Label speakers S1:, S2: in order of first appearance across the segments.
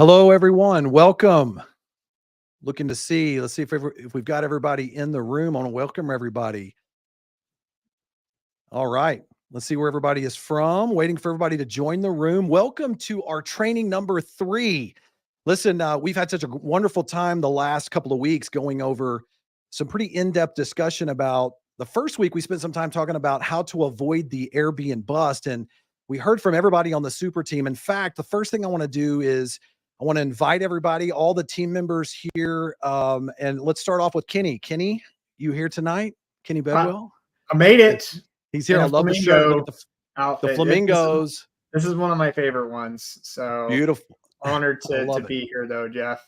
S1: Hello, everyone. Welcome. Looking to see. Let's see if we've got everybody in the room. I want to welcome everybody. All right. Let's see where everybody is from. Waiting for everybody to join the room. Welcome to our training number 3. Listen, we've had such a wonderful time the last couple of weeks going over some pretty in-depth discussion about the first week. We spent some time talking about how to avoid the Airbnb bust. And we heard from everybody on the super team. In fact, the first thing I want to do is I want to invite everybody, all the team members here. And let's start off with Kenny. Kenny, you here tonight? Kenny Bedwell?
S2: I made it.
S1: He's here. I love the shirt. Look at the flamingos.
S2: This is one of my favorite ones. So
S1: beautiful.
S2: Honored to be here, though, Jeff.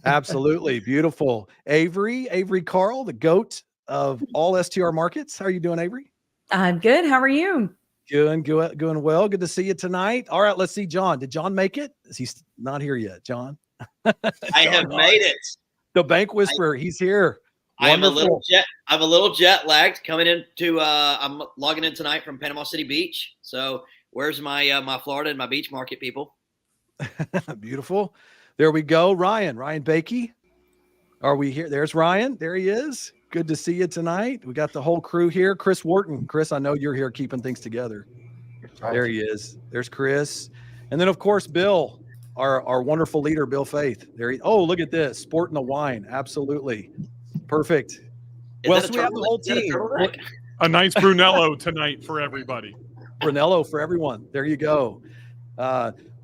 S1: Absolutely. Beautiful. Avery Carl, the GOAT of all STR markets. How are you doing, Avery?
S3: I'm good. How are you?
S1: Going well. Good to see you tonight. All right, let's see John. Did John make it? Is he not here yet, John?
S4: I have made it.
S1: The Bank Whisperer, he's here.
S4: I'm a little jet lagged coming into I'm logging in tonight from Panama City Beach. So where's my my Florida and my beach market people?
S1: Beautiful. There we go. Ryan Bakey. Are we here? There's Ryan. There he is. Good to see you tonight. We got the whole crew here. Chris Wharton. Chris, I know you're here keeping things together. There he is. There's Chris. And then, of course, Bill, our wonderful leader, Bill Faith. Oh, look at this. Sporting the wine. Absolutely. Perfect. Well, so we have the whole team.
S5: A nice Brunello tonight for everybody.
S1: Brunello for everyone. There you go.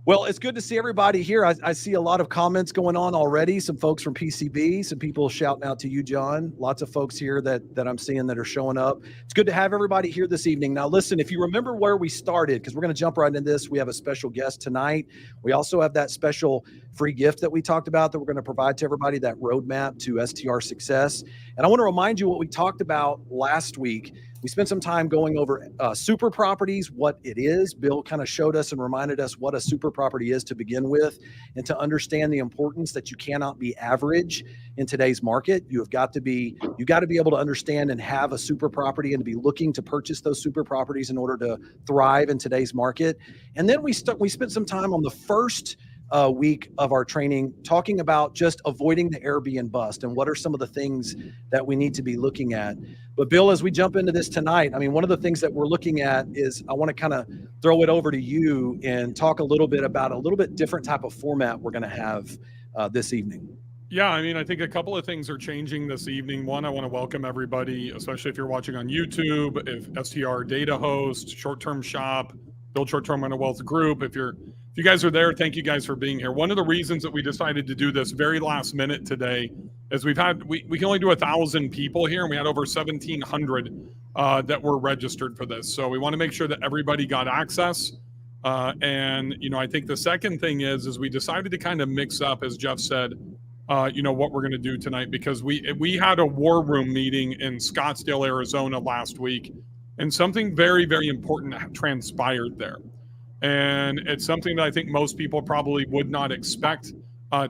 S1: Well, it's good to see everybody here. I see a lot of comments going on already. Some folks from PCB, some people shouting out to you, John. Lots of folks here that I'm seeing that are showing up. It's good to have everybody here this evening. Now, listen, if you remember where we started, because we're going to jump right into this, we have a special guest tonight. We also have that special free gift that we talked about that we're going to provide to everybody, that roadmap to STR success. And I want to remind you what we talked about last week. We spent some time going over super properties, what it is. Bill kind of showed us and reminded us what a super property is to begin with, and to understand the importance that you cannot be average in today's market. You got to be able to understand and have a super property and to be looking to purchase those super properties in order to thrive in today's market. And then we spent some time on the first week of our training talking about just avoiding the Airbnb bust and what are some of the things that we need to be looking at. But Bill, as we jump into this tonight, I mean, one of the things that we're looking at is I want to kind of throw it over to you and talk a little bit about a little bit different type of format we're going to have this evening.
S5: Yeah, I mean, I think a couple of things are changing this evening. One, I want to welcome everybody, especially if you're watching on YouTube, if STR Data Host, Short-Term Shop, Build Short-Term Rental Wealth Group. If you guys are there, thank you guys for being here. One of the reasons that we decided to do this very last minute today is we can only do 1,000 people here, and we had over 1,700 that were registered for this. So we want to make sure that everybody got access. And I think the second thing is we decided to kind of mix up, as Jeff said, what we're going to do tonight, because we had a war room meeting in Scottsdale, Arizona last week, and something very, very important transpired there. And it's something that I think most people probably would not expect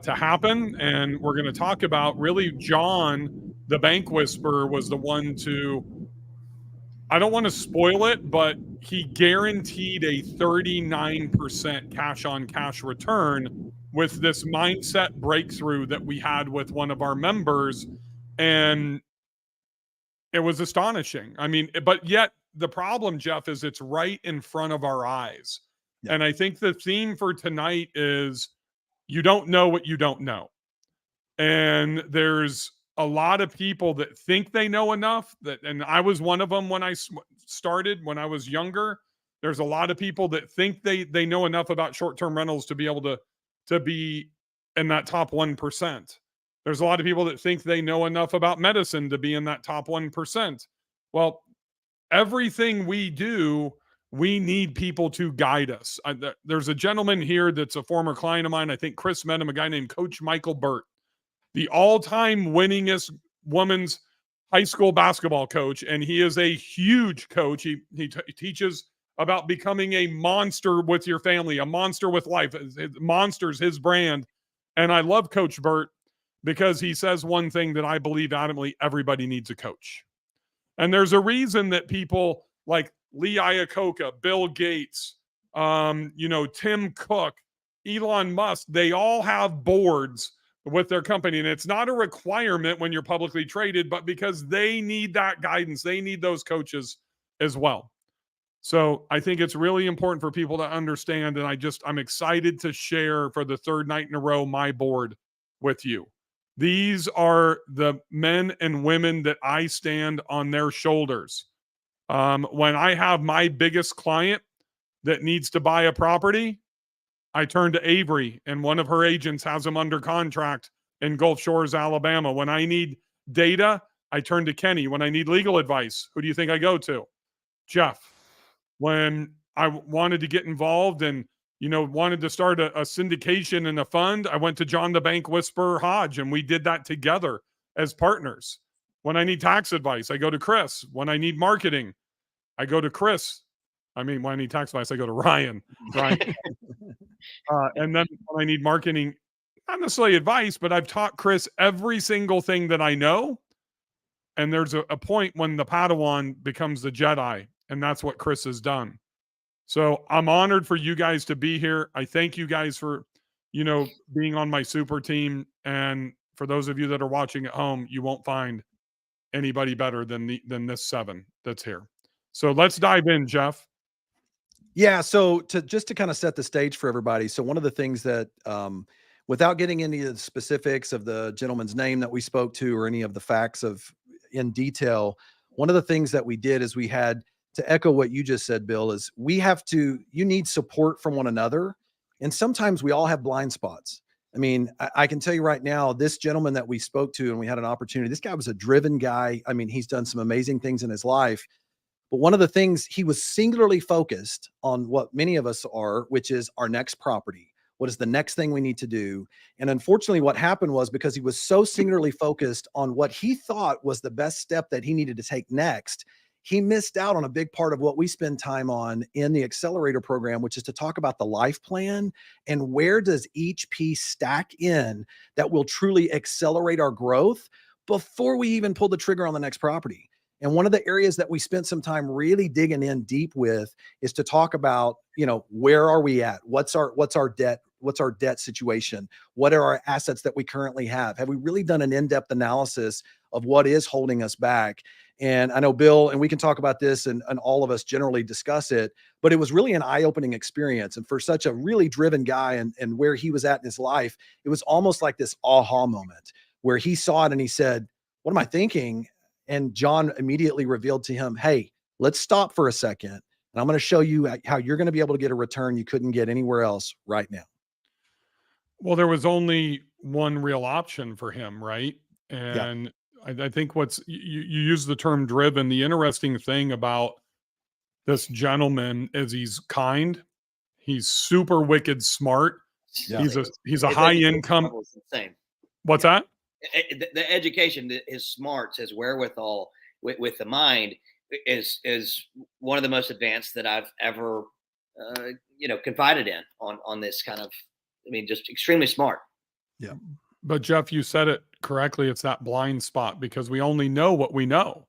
S5: to happen. And we're going to talk about, really, John, the Bank Whisperer, was the one to, I don't want to spoil it, but he guaranteed a 39% cash-on-cash return with this mindset breakthrough that we had with one of our members. And it was astonishing. I mean, but yet the problem, Jeff, is it's right in front of our eyes. Yeah. And I think the theme for tonight is you don't know what you don't know. And there's a lot of people that think they know enough, and I was one of them when I started, when I was younger. There's a lot of people that think they know enough about short-term rentals to be able to be in that top 1%. There's a lot of people that think they know enough about medicine to be in that top 1%. Well, everything we do, we need people to guide us. There's a gentleman here that's a former client of mine. I think Chris met him, a guy named Coach Michael Burt, the all-time winningest women's high school basketball coach. And he is a huge coach. He teaches about becoming a monster with your family, a monster with life. Monster's his brand. And I love Coach Burt because he says one thing that I believe adamantly: everybody needs a coach. And there's a reason that people like Lee Iacocca, Bill Gates, Tim Cook, Elon Musk, they all have boards with their company. And it's not a requirement when you're publicly traded, but because they need that guidance, they need those coaches as well. So I think it's really important for people to understand. And I'm excited to share for the third night in a row my board with you. These are the men and women that I stand on their shoulders. When I have my biggest client that needs to buy a property, I turn to Avery, and one of her agents has them under contract in Gulf Shores, Alabama. When I need data, I turn to Kenny. When I need legal advice, who do you think I go to? Jeff. When I wanted to get involved and, wanted to start a syndication and a fund, I went to John the Bank Whisperer Hodge, and we did that together as partners. When I need tax advice, I go to Chris. When I need marketing, I go to Chris. When I need tax advice, I go to Ryan. And then when I need marketing, not necessarily advice, but I've taught Chris every single thing that I know. And there's a point when the Padawan becomes the Jedi, and that's what Chris has done. So I'm honored for you guys to be here. I thank you guys for, being on my super team. And for those of you that are watching at home, you won't find anybody better than this 7 that's here. So let's dive in, Jeff.
S1: Yeah. So to kind of set the stage for everybody. So one of the things that, without getting into the specifics of the gentleman's name that we spoke to or any of the facts in detail, one of the things that we did is we had to echo what you just said, Bill, is you need support from one another. And sometimes we all have blind spots. I can tell you right now, this gentleman that we spoke to and we had an opportunity, this guy was a driven guy. He's done some amazing things in his life. But one of the things, he was singularly focused on what many of us are, which is our next property. What is the next thing we need to do? And unfortunately, what happened was, because he was so singularly focused on what he thought was the best step that he needed to take next, he missed out on a big part of what we spend time on in the accelerator program, which is to talk about the life plan and where does each piece stack in that will truly accelerate our growth before we even pull the trigger on the next property. And one of the areas that we spent some time really digging in deep with is to talk about, where are we at? What's our debt? What's our debt situation? What are our assets that we currently have? Have we really done an in-depth analysis of what is holding us back? And I know Bill, and we can talk about this and all of us generally discuss it, but it was really an eye-opening experience. And for such a really driven guy and where he was at in his life, it was almost like this aha moment where he saw it and he said, what am I thinking? And John immediately revealed to him, hey, let's stop for a second. And I'm going to show you how you're going to be able to get a return you couldn't get anywhere else right now.
S5: Well, there was only one real option for him, right? And yeah. I think you use the term driven. The interesting thing about this gentleman is he's kind. He's super wicked smart. Yeah. He's a high income.
S4: Insane.
S5: What's that?
S4: The education, his smarts, his wherewithal with the mind is one of the most advanced that I've ever, confided in on this kind of, just extremely smart.
S5: Yeah. But Jeff, you said it correctly. It's that blind spot because we only know what we know.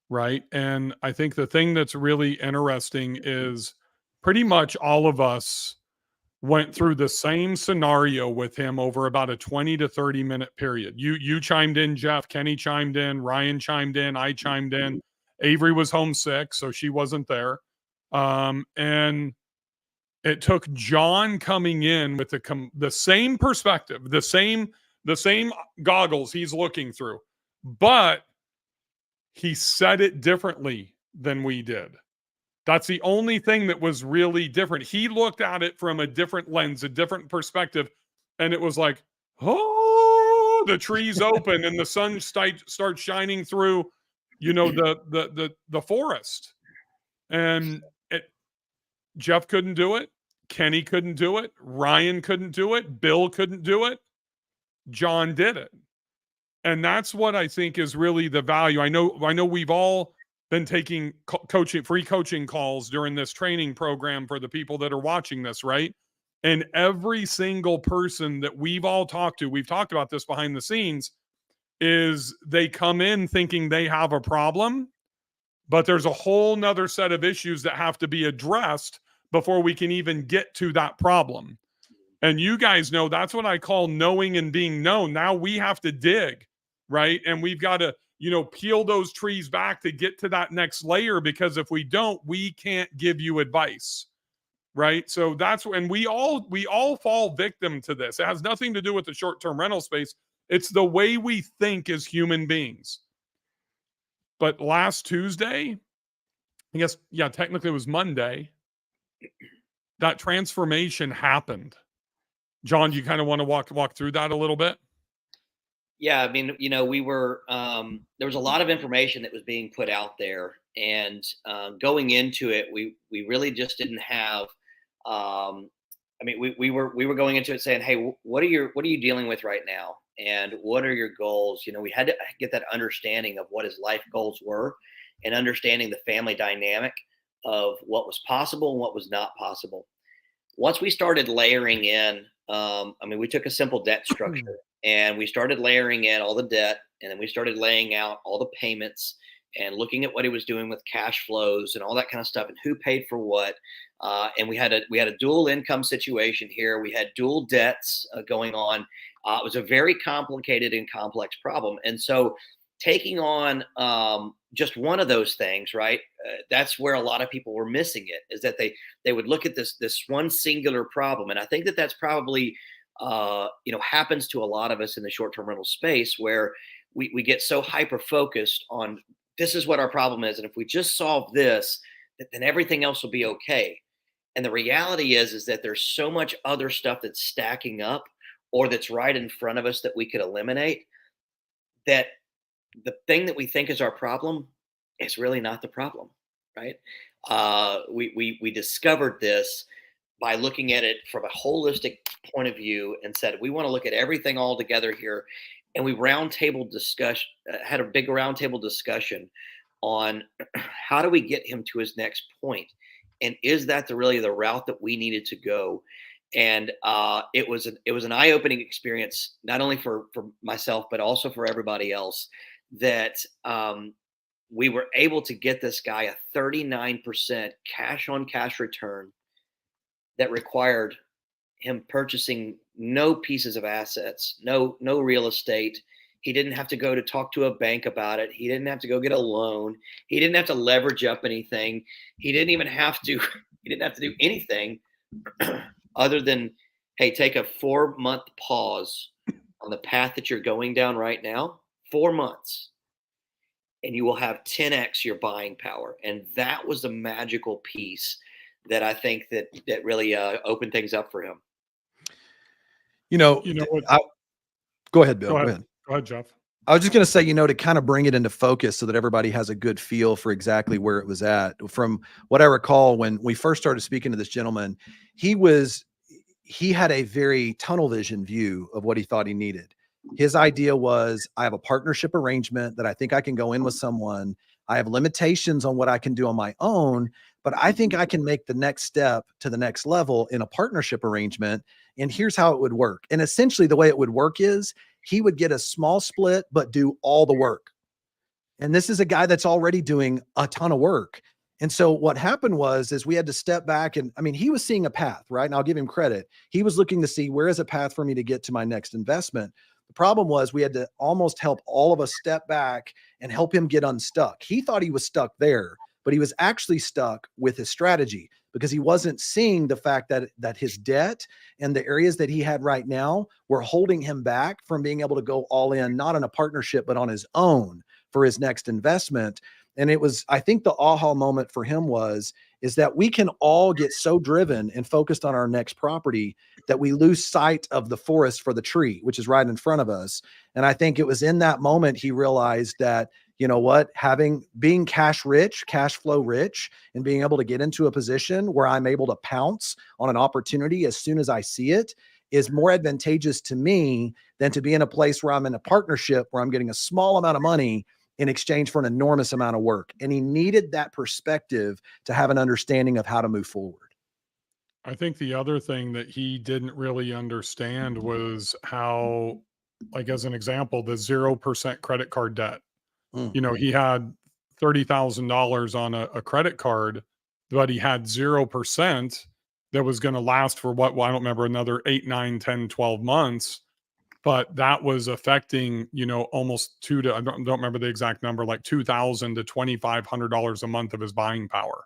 S5: Right. And I think the thing that's really interesting is pretty much all of us went through the same scenario with him over about a 20 to 30 minute period. You chimed in, Jeff, Kenny chimed in, Ryan chimed in, I chimed in. Avery was homesick, so she wasn't there. And it took John coming in with the same perspective, the same goggles he's looking through, but he said it differently than we did. That's the only thing that was really different. He looked at it from a different lens, a different perspective, and it was like, oh, the trees open and the sun starts shining through, the forest. And Jeff couldn't do it. Kenny couldn't do it. Ryan couldn't do it. Bill couldn't do it. John did it. And that's what I think is really the value. I know we've all been taking free coaching calls during this training program for the people that are watching this, right? And every single person that we've all talked to, we've talked about this behind the scenes, is they come in thinking they have a problem, but there's a whole nother set of issues that have to be addressed before we can even get to that problem. And you guys know that's what I call knowing and being known. Now we have to dig, right? And we've got to, peel those trees back to get to that next layer, because if we don't, we can't give you advice, right? So that's when we all fall victim to this. It has nothing to do with the short-term rental space. It's the way we think as human beings. But last Tuesday, I guess, yeah, technically it was Monday, that transformation happened. John, you kind of want to walk through that a little bit?
S4: Yeah, I mean, we were there was a lot of information that was being put out there, and going into it, we really just didn't have. I mean, we were going into it saying, hey, what are you dealing with right now, and what are your goals? We had to get that understanding of what his life goals were, and understanding the family dynamic of what was possible and what was not possible. Once we started layering in, we took a simple debt structure and we started layering in all the debt, and then we started laying out all the payments and looking at what he was doing with cash flows and all that kind of stuff and who paid for what. And we had a dual income situation here. We had dual debts going on. It was a very complicated and complex problem. And so taking on just one of those things, right? That's where a lot of people were missing it, is that they would look at this one singular problem. And I think that that's probably, happens to a lot of us in the short-term rental space, where we get so hyper-focused on this is what our problem is. And if we just solve this, then everything else will be okay. And the reality is that there's so much other stuff that's stacking up or that's right in front of us that we could eliminate, that the thing that we think is our problem is really not the problem, right? We discovered this by looking at it from a holistic point of view and said, we want to look at everything all together here. And we had a big roundtable discussion on how do we get him to his next point? And is that really the route that we needed to go? And it was an eye-opening experience, not only for myself, but also for everybody else, that we were able to get this guy a 39% cash on cash return that required him purchasing no pieces of assets, no real estate. He didn't have to go to talk to a bank about it. He didn't have to go get a loan. He didn't have to leverage up anything. He didn't even have to, he didn't have to do anything other than, hey, take a 4-month pause on the path that you're going down right now, 4 months, and you will have 10x your buying power. And that was the magical piece that I think that really opened things up for him.
S5: What?
S1: Go ahead, Bill.
S5: Go ahead, Jeff.
S1: I was just going to say, to kind of bring it into focus so that everybody has a good feel for exactly where it was at. From what I recall, when we first started speaking to this gentleman, he had a very tunnel vision view of what he thought he needed. His idea was, I have a partnership arrangement that I think I can go in with someone. I have limitations on what I can do on my own, but I think I can make the next step to the next level in a partnership arrangement. And here's how it would work. And essentially the way it would work is he would get a small split, but do all the work. And this is a guy that's already doing a ton of work. And so what happened is we had to step back, and he was seeing a path, right? And I'll give him credit. He was looking to see, where is a path for me to get to my next investment? The problem was we had to almost help all of us step back and help him get unstuck. He thought he was stuck there, but he was actually stuck with his strategy, because he wasn't seeing the fact that his debt and the areas that he had right now were holding him back from being able to go all in, not in a partnership, but on his own for his next investment. And it was, I think the aha moment for him is that we can all get so driven and focused on our next property that we lose sight of the forest for the tree, which is right in front of us. And I think it was in that moment he realized that, being cash flow rich, and being able to get into a position where I'm able to pounce on an opportunity as soon as I see it is more advantageous to me than to be in a place where I'm in a partnership where I'm getting a small amount of money in exchange for an enormous amount of work. And he needed that perspective to have an understanding of how to move forward.
S5: I think the other thing that he didn't really understand was how, like, as an example, the 0% credit card debt. He had $30,000 on a credit card, but he had 0%. that was going to last for well, I don't remember, another 8, 9, 10, 12 months. But that was affecting, almost I don't remember the exact number, like $2,000 to $2,500 a month of his buying power.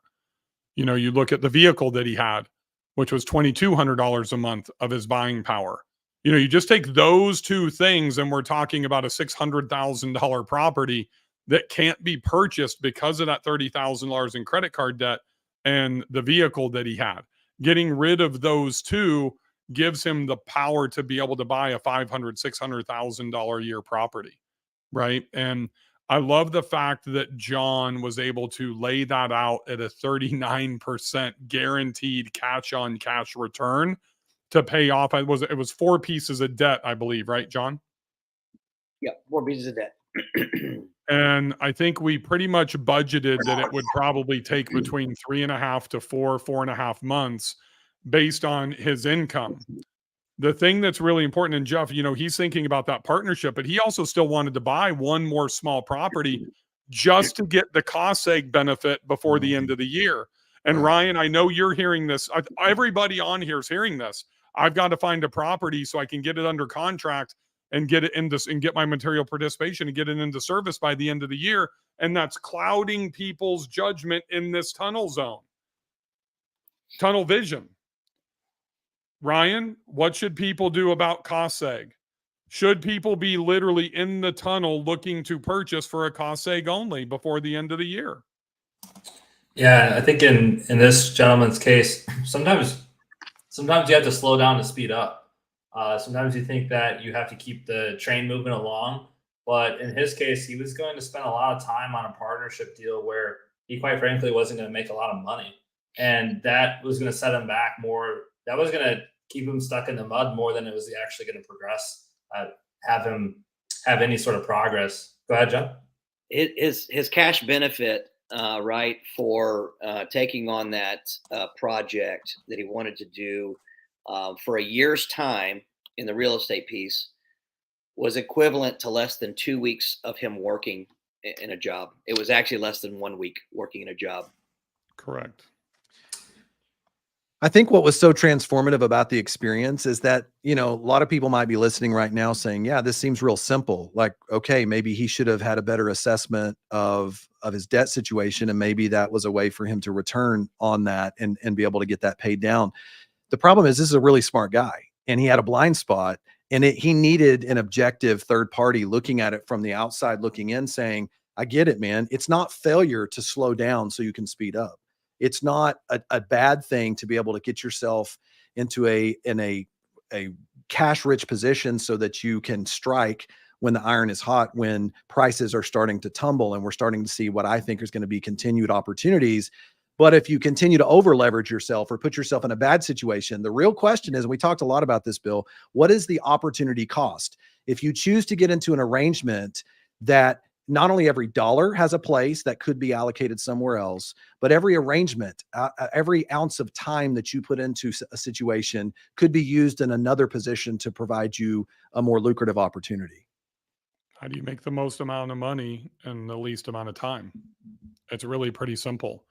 S5: You look at the vehicle that he had, which was $2,200 a month of his buying power. You just take those two things and we're talking about a $600,000 property that can't be purchased because of that $30,000 in credit card debt and the vehicle that he had. Getting rid of those two gives him the power to be able to buy a $500,000, $600,000 a year property, right? And I love the fact that John was able to lay that out at a 39% guaranteed cash on cash return to pay off. It was 4 pieces of debt, I believe, right, John?
S4: Yeah, 4 pieces of debt.
S5: And I think we pretty much budgeted that it would probably take between 3.5 to 4.5 months based on his income. The thing that's really important, and Jeff, he's thinking about that partnership, but he also still wanted to buy one more small property just to get the cost seg benefit before the end of the year. And Ryan, I know you're hearing this. Everybody on here is hearing this. I've got to find a property so I can get it under contract and get it into and get my material participation and get it into service by the end of the year. And that's clouding people's judgment in this tunnel zone, tunnel vision. Ryan, what should people do about cost seg? Should people be literally in the tunnel looking to purchase for a cost seg only before the end of the year?
S6: Yeah, I think in this gentleman's case, sometimes you have to slow down to speed up. Sometimes you think that you have to keep the train moving along, but in his case, he was going to spend a lot of time on a partnership deal where he quite frankly wasn't going to make a lot of money, and that was going to set him back more. That was going to keep him stuck in the mud more than it was actually going to progress, have him have any sort of progress. Go ahead, John.
S4: His cash benefit, right, for taking on that project that he wanted to do for a year's time in the real estate piece was equivalent to less than 2 weeks of him working in a job. It was actually less than 1 week working in a job.
S5: Correct.
S1: I think what was so transformative about the experience is that, a lot of people might be listening right now saying, yeah, this seems real simple. Like, okay, maybe he should have had a better assessment of his debt situation. And maybe that was a way for him to return on that and be able to get that paid down. The problem is this is a really smart guy and he had a blind spot and he needed an objective third party looking at it from the outside, looking in saying, I get it, man. It's not failure to slow down so you can speed up. It's not a bad thing to be able to get yourself into a cash rich position so that you can strike when the iron is hot, when prices are starting to tumble and we're starting to see what I think is going to be continued opportunities. But if you continue to over leverage yourself or put yourself in a bad situation, the real question is, and we talked a lot about this, Bill, what is the opportunity cost? If you choose to get into an arrangement that not only every dollar has a place that could be allocated somewhere else, but every arrangement, every ounce of time that you put into a situation could be used in another position to provide you a more lucrative opportunity.
S5: How do you make the most amount of money in the least amount of time? It's really pretty simple.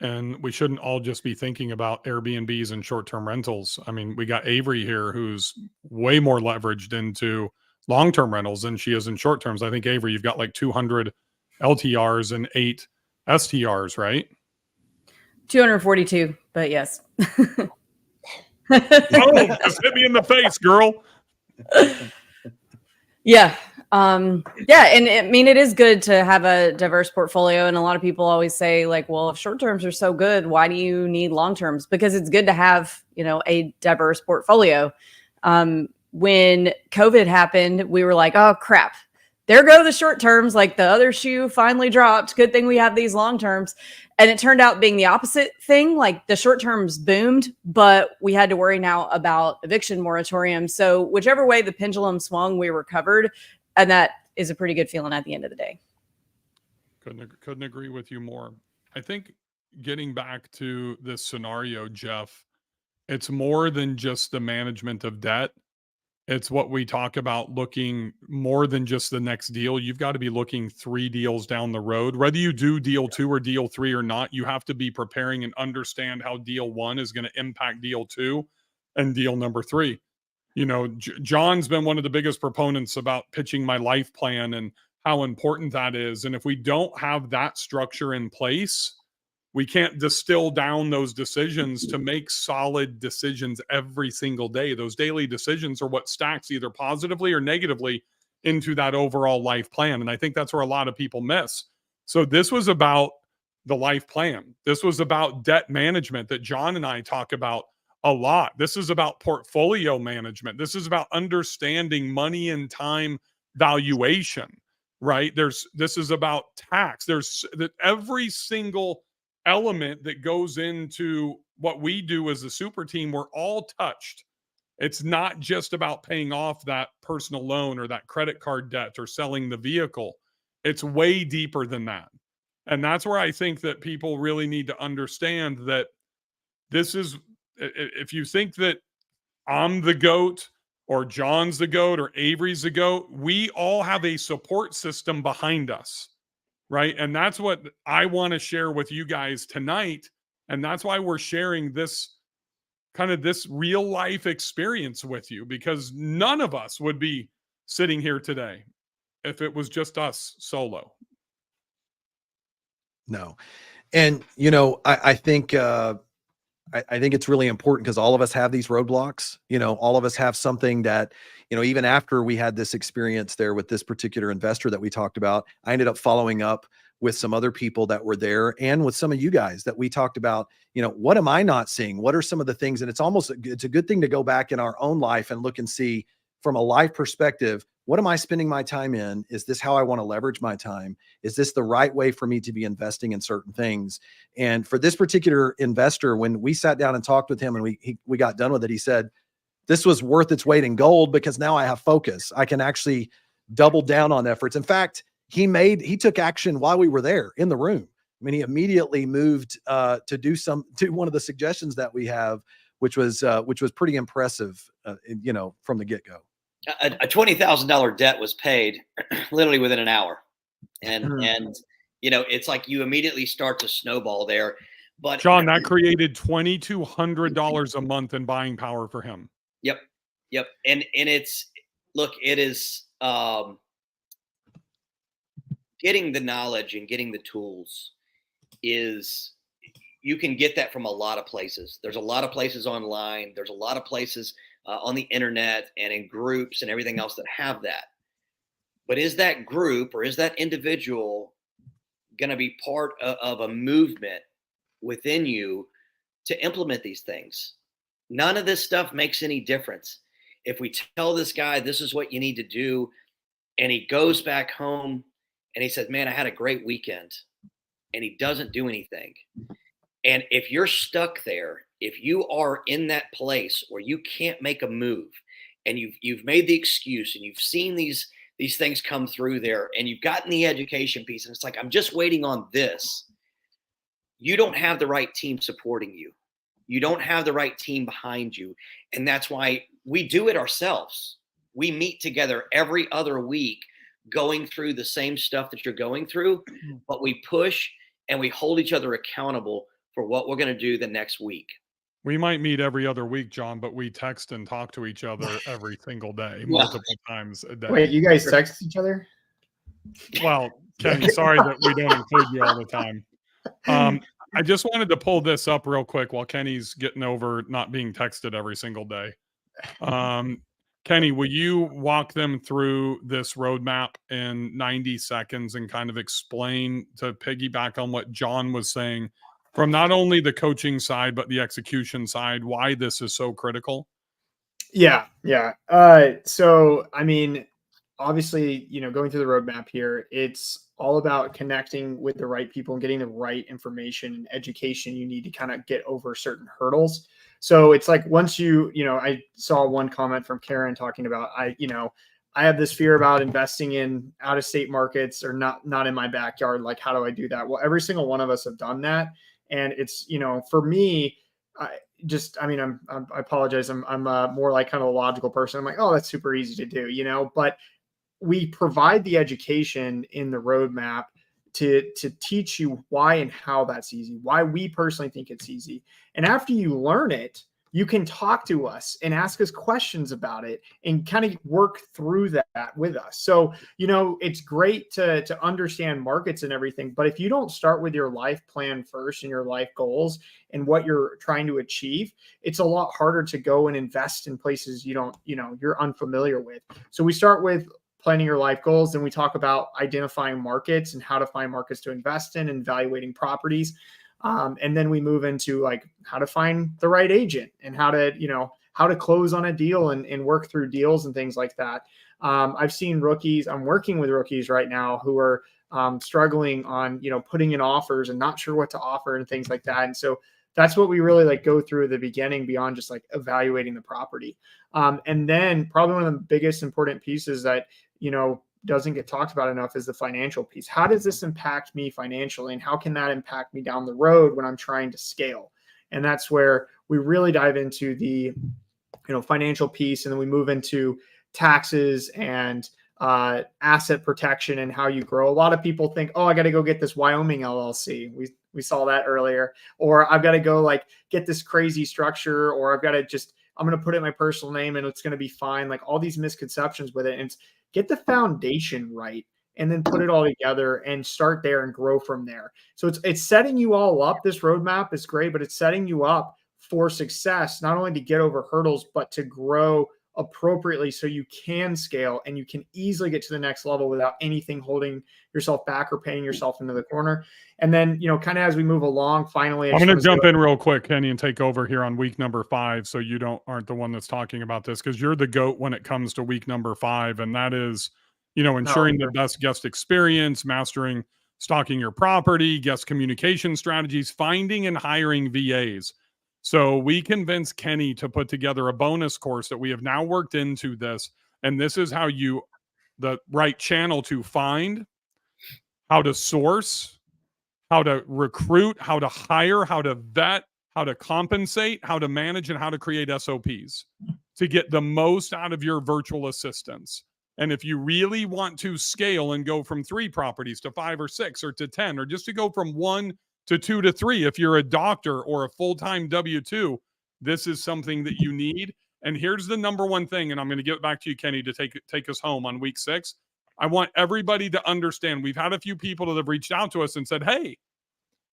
S5: And we shouldn't all just be thinking about Airbnbs and short-term rentals. I mean, we got Avery here who's way more leveraged into long-term rentals than she is in short terms. I think, Avery, you've got like 200 LTRs and 8 STRs, right?
S3: 242, but yes.
S5: Oh, just hit me in the face, girl.
S3: Yeah. Yeah. And I mean, it is good to have a diverse portfolio. And a lot of people always say like, well, if short terms are so good, why do you need long terms? Because it's good to have, a diverse portfolio. When COVID happened, we were like, oh crap, there go the short terms. Like the other shoe finally dropped. Good thing we have these long terms. And it turned out being the opposite thing. Like the short terms boomed, but we had to worry now about eviction moratorium. So whichever way the pendulum swung, we were covered. And that is a pretty good feeling at the end of the day.
S5: Couldn't agree with you more. I think getting back to this scenario, Jeff, it's more than just the management of debt. It's what we talk about, looking more than just the next deal. You've got to be looking 3 deals down the road. Whether you do deal 2 or deal 3 or not, you have to be preparing and understand how deal 1 is going to impact deal 2 and deal number 3. You know, John's been one of the biggest proponents about pitching my life plan and how important that is. And if we don't have that structure in place, we can't distill down those decisions to make solid decisions every single day. Those daily decisions are what stacks either positively or negatively into that overall life plan. And I think that's where a lot of people miss. So this was about the life plan. This was about debt management that John and I talk about a lot. This is about portfolio management. This is about understanding money and time valuation, right? This is about tax. There's every single element that goes into what we do as a super team. We're all touched. It's not just about paying off that personal loan or that credit card debt or selling the vehicle. It's way deeper than that. And that's where I think that people really need to understand that this is, if you think that I'm the GOAT or John's the GOAT or Avery's the GOAT, we all have a support system behind us. Right. And that's what I want to share with you guys tonight. And that's why we're sharing this kind of this real life experience with you, because none of us would be sitting here today if it was just us solo.
S1: No. And, you know, I think it's really important because all of us have these roadblocks. You know, all of us have something that, you know, even after we had this experience there with this particular investor that we talked about, I ended up following up with some other people that were there and with some of you guys that we talked about, you know, what am I not seeing? What are some of the things? And it's a good thing to go back in our own life and look and see from a life perspective, what am I spending my time in? Is this how I want to leverage my time? Is this the right way for me to be investing in certain things? And for this particular investor, when we sat down and talked with him and we got done with it, he said, this was worth its weight in gold because now I have focus. I can actually double down on efforts. In fact, he took action while we were there in the room. I mean, he immediately moved to do one of the suggestions that we have, which was pretty impressive, you know, from the get-go.
S4: A $20,000 debt was paid literally within an hour. And, you know, it's like you immediately start to snowball there. But
S5: John, that created $2,200 a month in buying power for him.
S4: Yep. And it is getting the knowledge and getting the tools you can get that from a lot of places. There's a lot of places online. There's a lot of places on the internet and in groups and everything else that have that. But is that group or is that individual going to be part of a movement within you to implement these things? None of this stuff makes any difference. If we tell this guy, this is what you need to do, and he goes back home and he says, man, I had a great weekend, and he doesn't do anything. And if you're stuck there, if you are in that place where you can't make a move and you've made the excuse and you've seen these things come through there and you've gotten the education piece and it's like, I'm just waiting on this. You don't have the right team supporting you. You don't have the right team behind you. And that's why we do it ourselves. We meet together every other week going through the same stuff that you're going through, but we push and we hold each other accountable for what we're going to do the next week.
S5: We might meet every other week, John, but we text and talk to each other every single day, multiple times a day.
S2: Wait, you guys text each other?
S5: Well, Kenny, sorry that we don't include you all the time. I just wanted to pull this up real quick while Kenny's getting over not being texted every single day. Kenny, will you walk them through this roadmap in 90 seconds and kind of explain, to piggyback on what John was saying, from not only the coaching side, but the execution side, why this is so critical?
S2: Yeah. So, I mean, obviously, you know, going through the roadmap here, it's all about connecting with the right people and getting the right information and education you need to kind of get over certain hurdles. So it's like, once you know, I saw one comment from Karen talking about, I have this fear about investing in out of state markets or not in my backyard. Like, how do I do that? Well, every single one of us have done that. And it's, you know, for me, just, I mean, I apologize. I'm more like kind of a logical person. I'm like, oh, that's super easy to do, you know, but we provide the education in the roadmap to teach you why and how that's easy, why we personally think it's easy. And after you learn it, you can talk to us and ask us questions about it and kind of work through that with us. So, you know, it's great to understand markets and everything, but if you don't start with your life plan first and your life goals and what you're trying to achieve, it's a lot harder to go and invest in places you're unfamiliar with. So we start with planning your life goals. Then we talk about identifying markets and how to find markets to invest in and evaluating properties. And then we move into like how to find the right agent and how to close on a deal and work through deals and things like that. I've seen rookies. I'm working with rookies right now who are struggling on, putting in offers and not sure what to offer and things like that. And so that's what we really like go through at the beginning beyond just like evaluating the property. And then probably one of the biggest important pieces that, doesn't get talked about enough is the financial piece. How does this impact me financially? And how can that impact me down the road when I'm trying to scale? And that's where we really dive into the, financial piece. And then we move into taxes and asset protection and how you grow. A lot of people think, oh, I got to go get this Wyoming LLC. We saw that earlier. Or I've got to go like get this crazy structure, or I've got to I'm going to put it in my personal name and it's going to be fine. Like all these misconceptions with it. And it's get the foundation right and then put it all together and start there and grow from there. So it's setting you all up. This roadmap is great, but it's setting you up for success, not only to get over hurdles, but to grow appropriately so you can scale and you can easily get to the next level without anything holding yourself back or painting yourself into the corner. And then, kind of as we move along, finally,
S5: I'm going to jump in real quick, Kenny, and take over here on week number 5. So you aren't the one that's talking about this, because you're the GOAT when it comes to week number 5. And that is, ensuring the best guest experience, mastering stocking your property, guest communication strategies, finding and hiring VAs. So we convinced Kenny to put together a bonus course that we have now worked into this. And this is how the right channel to find, how to source, how to recruit, how to hire, how to vet, how to compensate, how to manage, and how to create SOPs to get the most out of your virtual assistants. And if you really want to scale and go from 3 properties to 5 or 6 or to 10, or just to go from 1 to 2 to 3, if you're a doctor or a full-time W-2, this is something that you need. And here's the number one thing, and I'm going to give it back to you, Kenny, to take us home on week 6. I want everybody to understand, we've had a few people that have reached out to us and said, hey,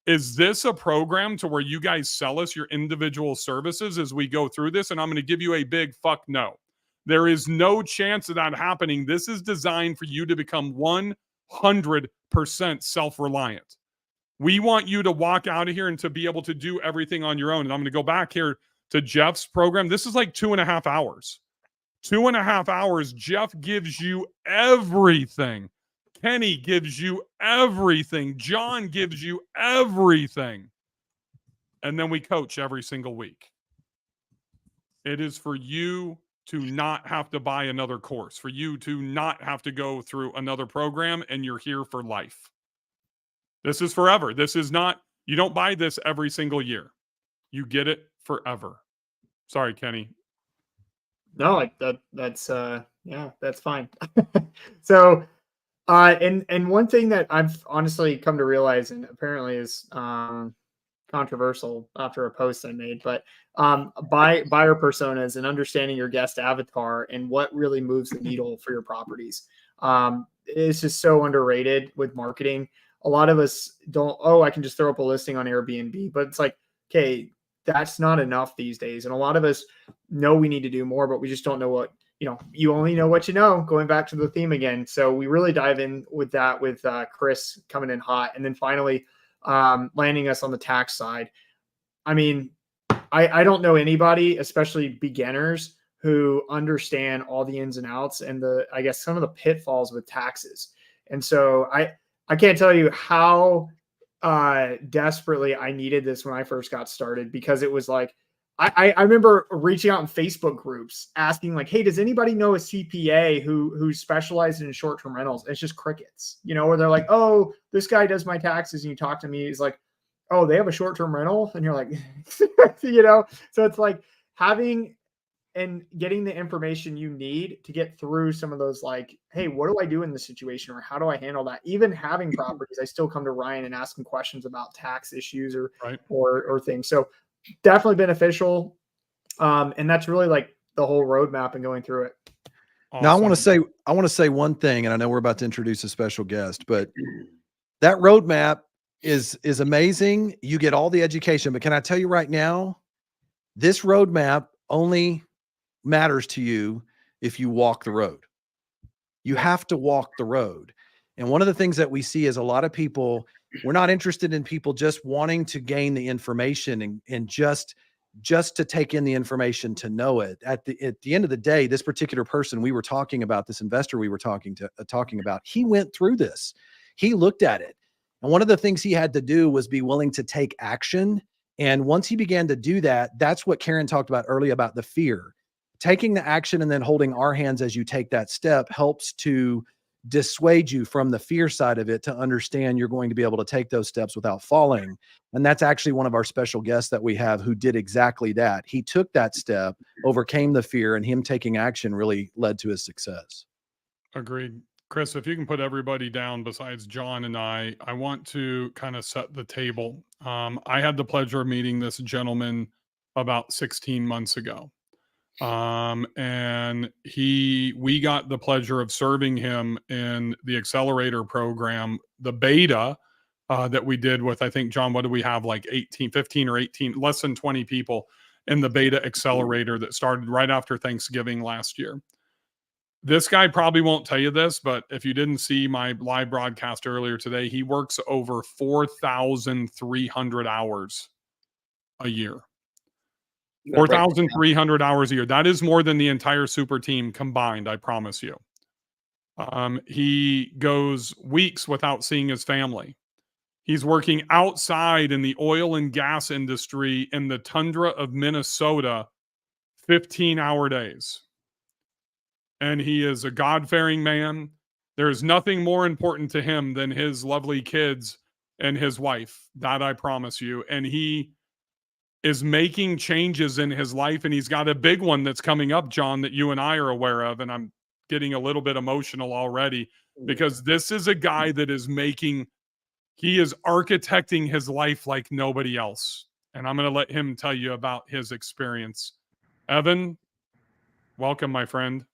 S5: is this a program to where you guys sell us your individual services as we go through this? And I'm going to give you a big fuck no. There is no chance of that happening. This is designed for you to become 100% self-reliant. We want you to walk out of here and to be able to do everything on your own. And I'm going to go back here to Jeff's program. This is like 2.5 hours. 2.5 hours. Jeff gives you everything. Kenny gives you everything. John gives you everything. And then we coach every single week. It is for you to not have to buy another course, for you to not have to go through another program, and you're here for life. This is forever. This is not, you don't buy this every single year. You get it forever. Sorry, Kenny.
S2: No, that's fine. So, and one thing that I've honestly come to realize, and apparently is controversial after a post I made, but buyer personas and understanding your guest avatar and what really moves the needle for your properties. It's just so underrated with marketing. A lot of us don't, I can just throw up a listing on Airbnb, but it's like, okay, that's not enough these days. And a lot of us know we need to do more, but we just don't know what, you only know what you know, going back to the theme again. So we really dive in with that with Chris coming in hot. And then finally landing us on the tax side. I mean, I don't know anybody, especially beginners, who understand all the ins and outs and I guess some of the pitfalls with taxes. And so I can't tell you how desperately I needed this when I first got started, because it was like, I remember reaching out in Facebook groups asking like, hey, does anybody know a CPA who specializes in short-term rentals? And it's just crickets, where they're like, oh, this guy does my taxes. And you talk to me, he's like, oh, they have a short-term rental, and you're like, you know, so it's like having and getting the information you need to get through some of those, like, hey, what do I do in this situation, or how do I handle that? Even having properties, I still come to Ryan and ask him questions about tax issues or
S5: Right.
S2: or things. So definitely beneficial. And that's really like the whole roadmap and going through it.
S5: Awesome.
S1: Now I want to say one thing, and I know we're about to introduce a special guest, but that roadmap is amazing. You get all the education, but can I tell you right now, this roadmap only matters to you if you walk the road. You have to walk the road. And one of the things that we see is a lot of people, we're not interested in people just wanting to gain the information and just to take in the information to know it. At the end of the day, this particular person we were talking about, this investor we were talking about, he went through this. He looked at it. And one of the things he had to do was be willing to take action. And once he began to do that, that's what Karen talked about earlier about the fear. Taking the action and then holding our hands as you take that step helps to dissuade you from the fear side of it, to understand you're going to be able to take those steps without falling. And that's actually one of our special guests that we have who did exactly that. He took that step, overcame the fear, and him taking action really led to his success.
S5: Agreed. Chris, if you can put everybody down besides John and I want to kind of set the table. I had the pleasure of meeting this gentleman about 16 months ago. And we got the pleasure of serving him in the accelerator program, the beta, that we did with, I think, John, what do we have? Like 15 or 18, less than 20 people in the beta accelerator that started right after Thanksgiving last year. This guy probably won't tell you this, but if you didn't see my live broadcast earlier today, he works over 4,300 hours a year. 4,300 hours a year. That is more than the entire super team combined, I promise you. He goes weeks without seeing his family. He's working outside in the oil and gas industry in the tundra of Minnesota, 15-hour days. And he is a God-fearing man. There is nothing more important to him than his lovely kids and his wife. That I promise you. And he is making changes in his life, and he's got a big one that's coming up, John, that you and I are aware of, and I'm getting a little bit emotional already, because this is a guy that is he is architecting his life like nobody else, and I'm going to let him tell you about his experience. Evan, welcome, my friend.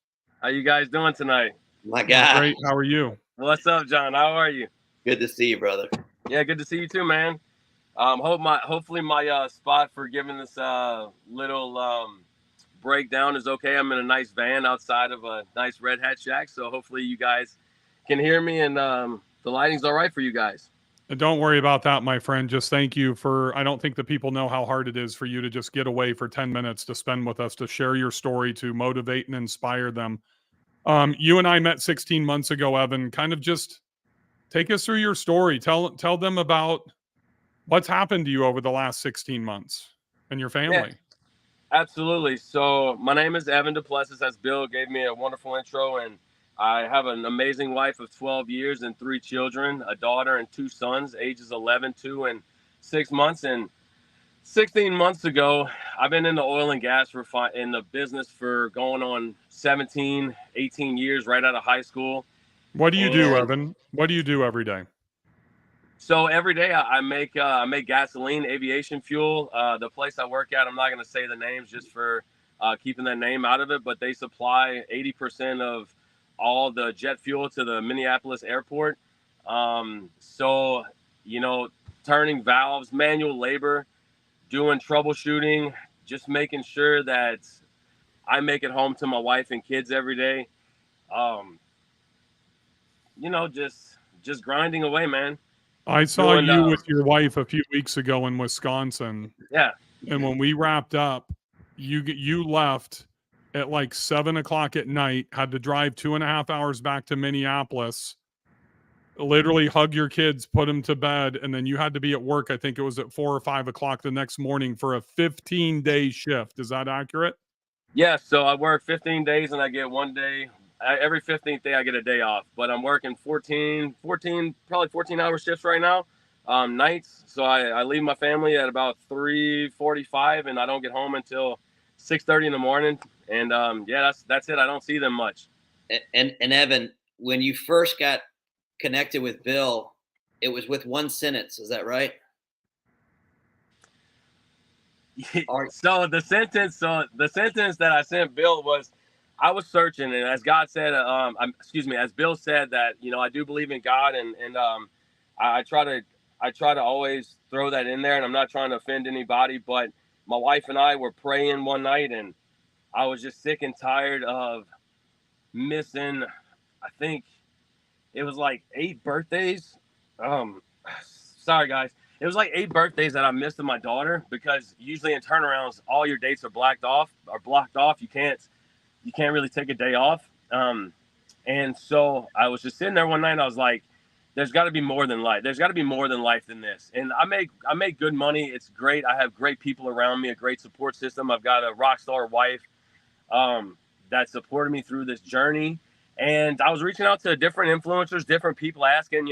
S7: How you guys doing tonight?
S4: My God.
S5: Great. How are you?
S7: What's up, John? How are you?
S4: Good to see you, brother.
S7: Yeah, good to see you too, man. Hopefully my spot for giving this little breakdown is okay. I'm in a nice van outside of a nice Red Hat shack, so hopefully you guys can hear me and the lighting's all right for you guys.
S5: Don't worry about that, my friend. Just thank you I don't think the people know how hard it is for you to just get away for 10 minutes to spend with us, to share your story, to motivate and inspire them. You and I met 16 months ago, Evan. Kind of just take us through your story. Tell them about what's happened to you over the last 16 months and your family.
S7: Yeah, absolutely. So my name is Evan Duplessis, as Bill gave me a wonderful intro, and I have an amazing wife of 12 years and 3 children, a daughter and 2 sons, ages 11, 2, and 6 months. And 16 months ago, I've been in the oil and gas in the business for going on 17, 18 years right out of high school.
S5: What do you do, Evan? What do you do every day?
S7: So every day I make gasoline, aviation fuel. The place I work at, I'm not going to say the names just for keeping that name out of it, but they supply 80% of all the jet fuel to the Minneapolis airport. So, turning valves, manual labor, doing troubleshooting, just making sure that I make it home to my wife and kids every day. Just grinding away, man.
S5: I saw you with your wife a few weeks ago in Wisconsin.
S7: Yeah.
S5: And when we wrapped up, you left at like 7:00 at night, had to drive 2.5 hours back to Minneapolis, literally hug your kids, put them to bed, and then you had to be at work. I think it was at 4 or 5 o'clock the next morning for a 15-day shift. Is that accurate?
S7: Yeah. So I work 15 days and I get 1 day. Every 15th day I get a day off, but I'm working 14 hour shifts right now. nights. So I leave my family at about 3:45, and I don't get home until 6:30 in the morning. And yeah, that's it. I don't see them much.
S4: And Evan, when you first got connected with Bill, it was with one sentence. Is that right?
S7: So the sentence that I sent Bill was, I was searching, and as God said, as Bill said that, I do believe in God, and I try to always throw that in there, and I'm not trying to offend anybody, but my wife and I were praying one night, and I was just sick and tired of missing, I think it was like 8 birthdays. Sorry guys. It was like 8 birthdays that I missed of my daughter, because usually in turnarounds, all your dates are blocked off. You can't really take a day off. And so I was just sitting there one night, and I was like, there's got to be more than life. There's got to be more than life than this. And I make good money. It's great. I have great people around me, a great support system. I've got a rock star wife that supported me through this journey. And I was reaching out to different influencers, different people, asking,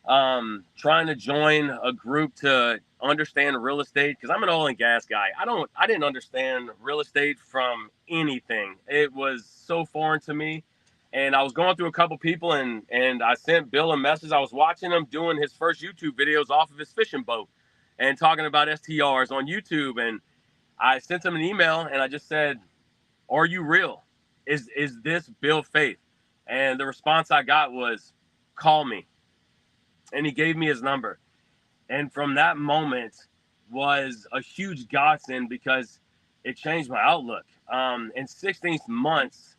S7: trying to join a group to understand real estate, because I'm an oil and gas guy. I didn't understand real estate from anything. It was so foreign to me. And I was going through a couple people, and I sent Bill a message. I was watching him doing his first YouTube videos off of his fishing boat and talking about STRs on YouTube. And I sent him an email, and I just said, "Are you real? Is this Bill Faith?" And the response I got was, "Call me." And he gave me his number. And from that moment was a huge godsend, because it changed my outlook. In 16 months,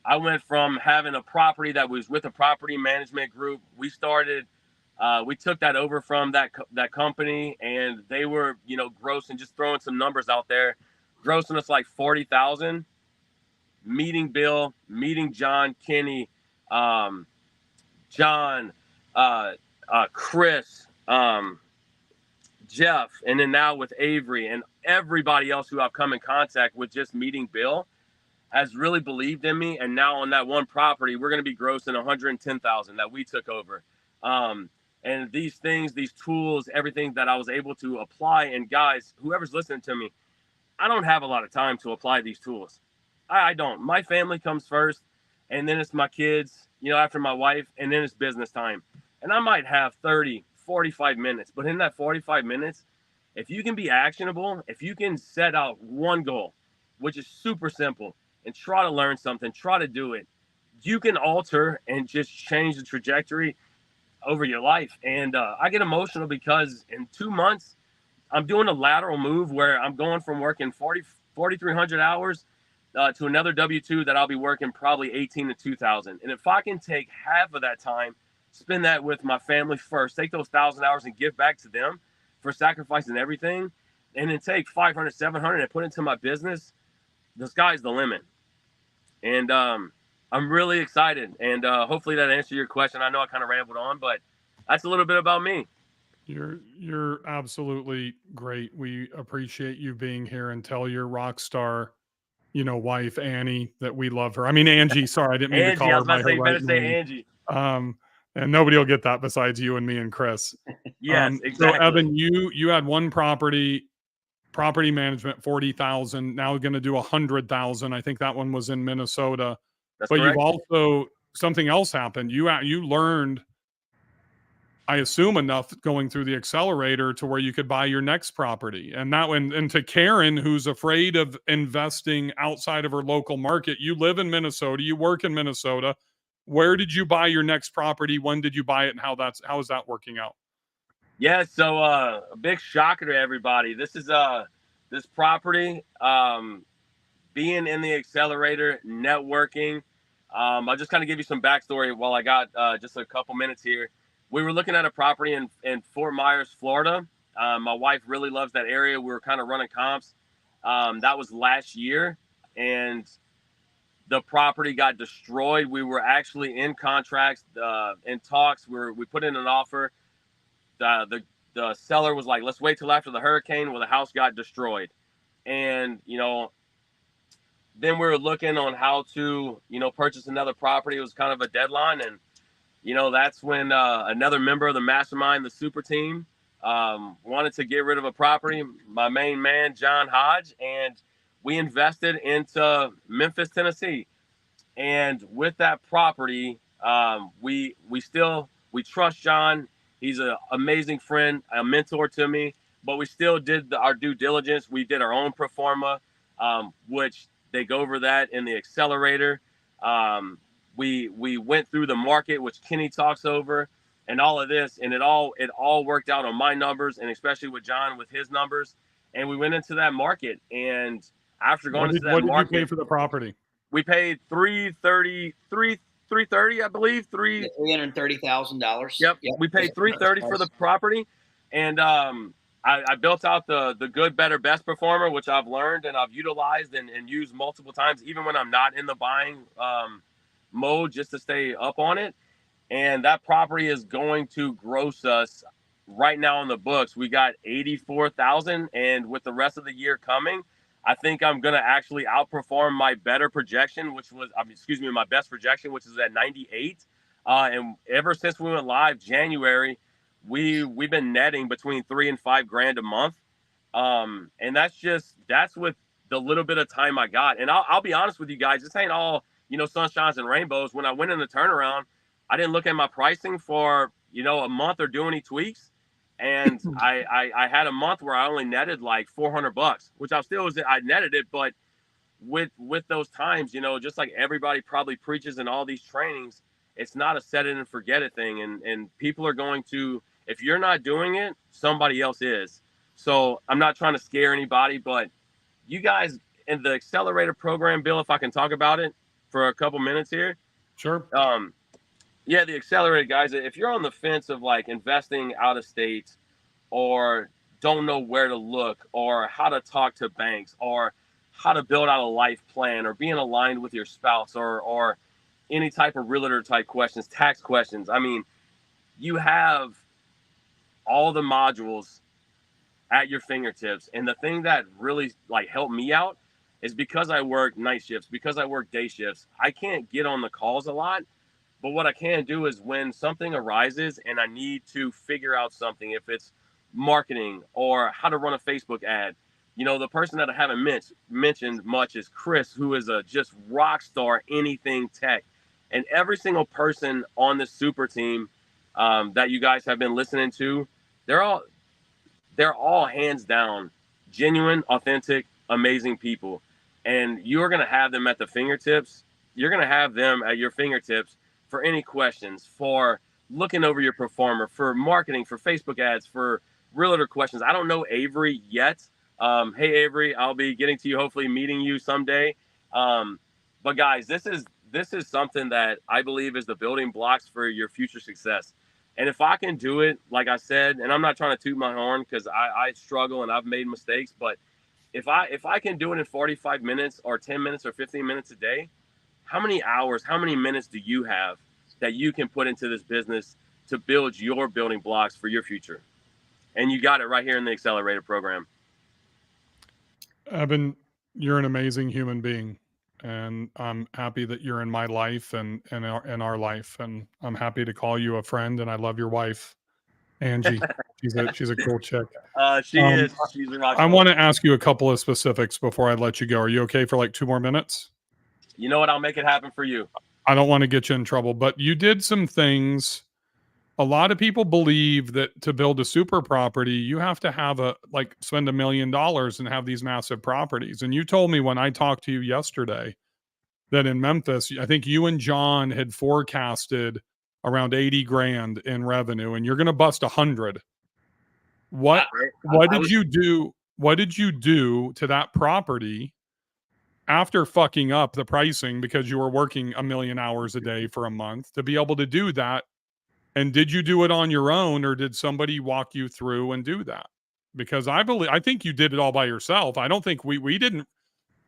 S7: I went from having a property that was with a property management group. We took that over from that company, and they were, grossing, just throwing some numbers out there, grossing us like 40,000. Meeting Bill, meeting John, Kenny, John, Chris, Jeff, and then now with Avery and everybody else who I've come in contact with, just meeting Bill, has really believed in me. And now on that one property, we're going to be grossing 110,000 that we took over. And these things, these tools, everything that I was able to apply. And guys, whoever's listening to me, I don't have a lot of time to apply these tools. I don't. My family comes first, and then it's my kids, after my wife, and then it's business time. And I might have 30, 45 minutes, but in that 45 minutes, if you can be actionable, if you can set out one goal, which is super simple, and try to learn something, try to do it, you can alter and just change the trajectory over your life. And I get emotional because in 2 months, I'm doing a lateral move where I'm going from working 4,300 hours to another W-2 that I'll be working probably 18 to 2,000. And if I can take half of that time, spend that with my family first, take those 1,000 hours and give back to them for sacrificing everything, and then take 500, 700 and put it into my business, the sky's the limit. And I'm really excited. And hopefully that answered your question. I know I kind of rambled on, but that's a little bit about me.
S5: You're absolutely great. We appreciate you being here, and tell your rock star, wife Annie that we love her. I mean Angie. Sorry, I didn't mean to call her by her right name.
S7: Angie.
S5: And nobody will get that besides you and me and Chris.
S7: Yes, exactly.
S5: So Evan, you had one property management, 40,000. Now going to do 100,000. I think that one was in Minnesota.
S7: That's
S5: but
S7: correct.
S5: You've also, something else happened. You learned, I assume, enough going through the accelerator to where you could buy your next property. And to Karen, who's afraid of investing outside of her local market, you live in Minnesota, you work in Minnesota. Where did you buy your next property? When did you buy it? And how is that working out?
S7: Yeah, so a big shocker to everybody. This is this property, being in the accelerator, networking. I'll just kind of give you some backstory while I got just a couple minutes here. We were looking at a property in Fort Myers, Florida. My wife really loves that area. We were kind of running comps. That was last year, and the property got destroyed. We were actually in contracts, in talks. We put in an offer. The seller was like, let's wait till after the hurricane. Well, the house got destroyed. And, then we were looking on how to, purchase another property. It was kind of a deadline. And that's when another member of the mastermind, the super team, wanted to get rid of a property. My main man, John Hodge, and we invested into Memphis, Tennessee. And with that property, we trust John. He's an amazing friend, a mentor to me. But we still did our due diligence. We did our own pro forma, which they go over that in the accelerator. We went through the market, which Kenny talks over, and all of this, and it all worked out on my numbers, and especially with John with his numbers. And we went into that market, and after going into that
S5: what did
S7: market,
S5: you pay for the property?
S7: we paid $330, I believe.
S4: $330,000.
S7: Yep. We paid $330 for the property, and I built out the good, better, best performer, which I've learned and I've utilized and used multiple times, even when I'm not in the buying mode, just to stay up on it. And that property is going to gross us right now on the books. We got 84,000, and with the rest of the year coming, I think I'm going to actually outperform my better projection, my best projection, which is at 98. And ever since we went live January, we've been netting between $3,000 and $5,000 a month. And that's with the little bit of time I got. And I'll be honest with you guys, this ain't all, sunshines and rainbows. When I went in the turnaround, I didn't look at my pricing for, a month or do any tweaks. And I had a month where I only netted like $400, which I netted it. But with those times, just like everybody probably preaches in all these trainings, it's not a set it and forget it thing. And people are going to, if you're not doing it, somebody else is. So I'm not trying to scare anybody, but you guys in the accelerator program, Bill, if I can talk about it for a couple minutes here.
S5: Sure.
S7: Yeah, the accelerator guys, if you're on the fence of like investing out of state, or don't know where to look, or how to talk to banks, or how to build out a life plan, or being aligned with your spouse, or any type of realtor type questions, tax questions. I mean, you have all the modules at your fingertips. And the thing that really like helped me out is because I work night shifts, because I work day shifts, I can't get on the calls a lot. But what I can do is when something arises and I need to figure out something, if it's marketing or how to run a Facebook ad, the person that I haven't mentioned much is Chris, who is a just rock star, anything tech. And every single person on this super team that you guys have been listening to, they're all hands down genuine, authentic, amazing people. And you're going to have them at the fingertips. You're going to have them at your fingertips for any questions, for looking over your performer, for marketing, for Facebook ads, for realtor questions. I don't know Avery yet. Hey, Avery, I'll be getting to you, hopefully meeting you someday. But guys, this is something that I believe is the building blocks for your future success. And if I can do it, like I said, and I'm not trying to toot my horn because I struggle and I've made mistakes, but if I can do it in 45 minutes or 10 minutes or 15 minutes a day, how many hours, how many minutes do you have that you can put into this business to build your building blocks for your future? And you got it right here in the accelerator program.
S5: Evan, you're an amazing human being, and I'm happy that you're in my life and in our life, and I'm happy to call you a friend. And I love your wife, Angie. she's a cool chick.
S7: She's a rock
S5: I
S7: star.
S5: want to ask you a couple of specifics before I let you go. Are you okay for like 2 more minutes?
S7: You know what? I'll make it happen for you.
S5: I don't want to get you in trouble, but you did some things. A lot of people believe that to build a super property, you have to have spend $1 million and have these massive properties. And you told me when I talked to you yesterday that in Memphis, I think you and John had forecasted around 80 grand in revenue, and you're going to bust 100. What did you do? What did you do to that property after fucking up the pricing because you were working 1 million hours a day for a month to be able to do that? And did you do it on your own, or did somebody walk you through and do that? Because I think you did it all by yourself. I don't think we didn't,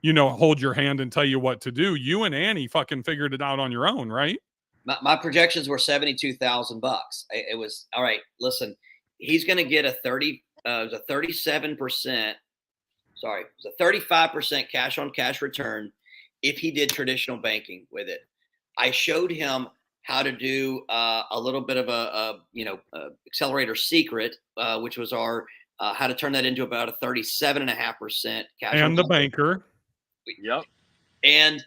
S5: hold your hand and tell you what to do. You and Annie fucking figured it out on your own, right?
S4: My projections were $72,000. It was all right. Listen, he's going to get a 37%. Sorry, it was a 35% cash on cash return if he did traditional banking with it. I showed him how to do a little bit of a accelerator secret, which was our how to turn that into about a 37.5% cash.
S5: And the banker.
S7: Yep.
S4: And